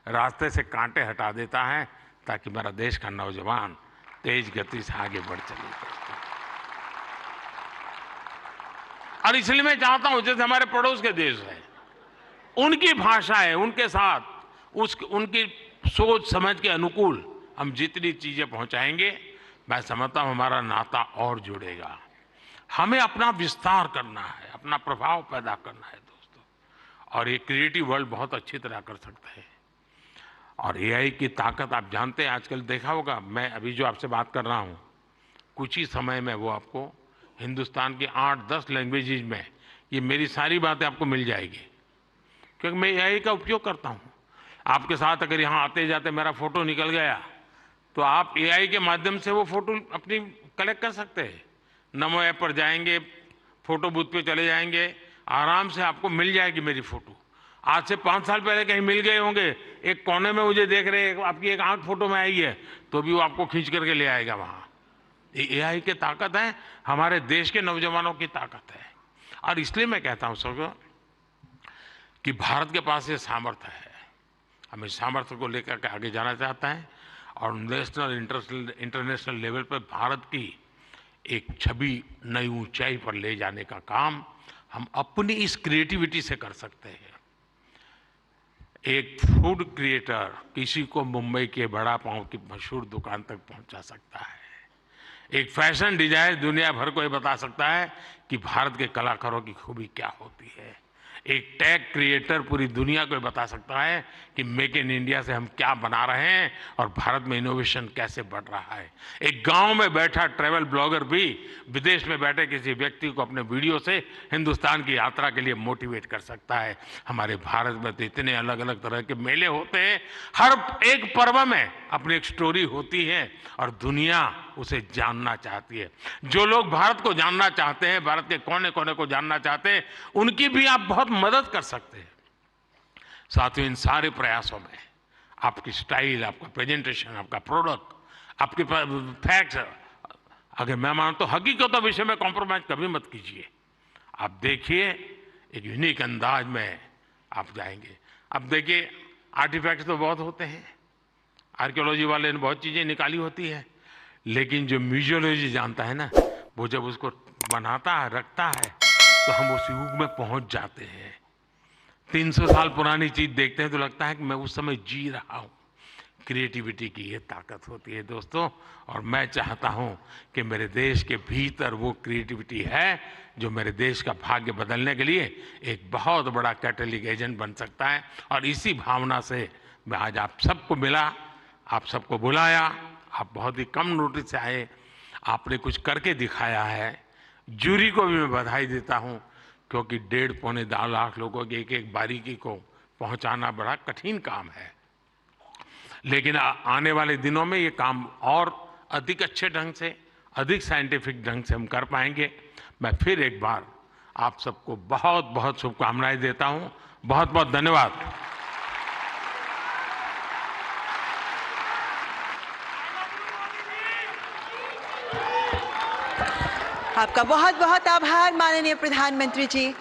रास्ते से कांटे हटा देता है, ताकि मेरा देश का नौजवान तेज गति से आगे बढ़ चले। और इसलिए मैं चाहता हूं, जैसे हमारे पड़ोस के देश हैं, उनकी भाषाएं, उनके साथ उनकी सोच समझ के अनुकूल हम जितनी चीजें पहुंचाएंगे, मैं समझता हूं हमारा नाता और जुड़ेगा। हमें अपना विस्तार करना है, अपना प्रभाव पैदा करना है दोस्तों, और ये क्रिएटिव वर्ल्ड बहुत अच्छी तरह कर सकता है। और एआई की ताकत आप जानते हैं, आजकल देखा होगा, मैं अभी जो आपसे बात कर रहा हूं, कुछ ही समय में वो आपको हिंदुस्तान की 8-10 लैंग्वेजेज में ये मेरी सारी बातें आपको मिल जाएगी, क्योंकि मैं एआई का उपयोग करता हूं। आपके साथ अगर यहां आते जाते मेरा फोटो निकल गया, तो आप एआई के माध्यम से वो फोटो अपनी कलेक्ट कर सकते हैं। नमो ऐप पर जाएंगे, फोटो बूथ पे चले जाएंगे, आराम से आपको मिल जाएगी मेरी फोटो। आज से 5 साल पहले कहीं मिल गए होंगे, एक कोने में मुझे देख रहे, आपकी एक आंख फोटो में आई है, तो भी वो आपको खींच करके ले आएगा वहां। ये एआई की ताकत है, हमारे देश के नौजवानों की ताकत है। और इसलिए मैं कहता हूं सबको कि भारत के पास ये सामर्थ्य है, हम इस सामर्थ्य को लेकर के आगे जाना चाहते हैं, और नेशनल इंटरनेशनल लेवल पर भारत की एक छवि नई ऊंचाई पर ले जाने का काम हम अपनी इस क्रिएटिविटी से कर सकते हैं। एक फूड क्रिएटर किसी को मुंबई के बड़ा पाव की मशहूर दुकान तक पहुंचा सकता है। एक फैशन डिजाइनर दुनिया भर को ये बता सकता है कि भारत के कलाकारों की खूबी क्या होती है। एक टैग क्रिएटर पूरी दुनिया को बता सकता है कि मेक इन इंडिया से हम क्या बना रहे हैं और भारत में इनोवेशन कैसे बढ़ रहा है। एक गांव में बैठा ट्रैवल ब्लॉगर भी विदेश में बैठे किसी व्यक्ति को अपने वीडियो से हिंदुस्तान की यात्रा के लिए मोटिवेट कर सकता है। हमारे भारत में तो इतने अलग अलग तरह के मेले होते हैं, हर एक पर्व में अपनी एक स्टोरी होती है और दुनिया उसे जानना चाहती है। जो लोग भारत को जानना चाहते हैं, भारत के कोने कोने को जानना चाहते हैं, उनकी भी आप बहुत मदद कर सकते हैं। साथियों, इन सारे प्रयासों में आपकी स्टाइल, आपका प्रेजेंटेशन, आपका प्रोडक्ट, आपके फैक्ट्स, अगर मैं मानता हूं हकीकतों विषय में कॉम्प्रोमाइज कभी मत कीजिए। आप देखिए, एक यूनिक अंदाज में आप जाएंगे। अब देखिए, आर्टिफैक्ट्स तो बहुत होते हैं, आर्कियोलॉजी वाले ने बहुत चीजें निकाली होती है, लेकिन जो म्यूजियोलॉजी जानता है ना, वो जब उसको बनाता है, रखता है, तो हम उस युग में पहुंच जाते हैं। 300 साल पुरानी चीज देखते हैं तो लगता है कि मैं उस समय जी रहा हूं। क्रिएटिविटी की ये ताकत होती है दोस्तों, और मैं चाहता हूं कि मेरे देश के भीतर वो क्रिएटिविटी है जो मेरे देश का भाग्य बदलने के लिए एक बहुत बड़ा कैटलिक एजेंट बन सकता है। और इसी भावना से मैं आज आप सबको मिला, आप सबको बुलाया। आप बहुत ही कम नोटिस से आए, आपने कुछ करके दिखाया है। जूरी को भी मैं बधाई देता हूं, क्योंकि 1.5-2 लाख लोगों की एक एक बारीकी को पहुंचाना बड़ा कठिन काम है, लेकिन आने वाले दिनों में ये काम और अधिक अच्छे ढंग से, अधिक साइंटिफिक ढंग से हम कर पाएंगे। मैं फिर एक बार आप सबको बहुत बहुत शुभकामनाएं देता हूं। बहुत बहुत धन्यवाद। आपका बहुत बहुत आभार माननीय प्रधानमंत्री जी।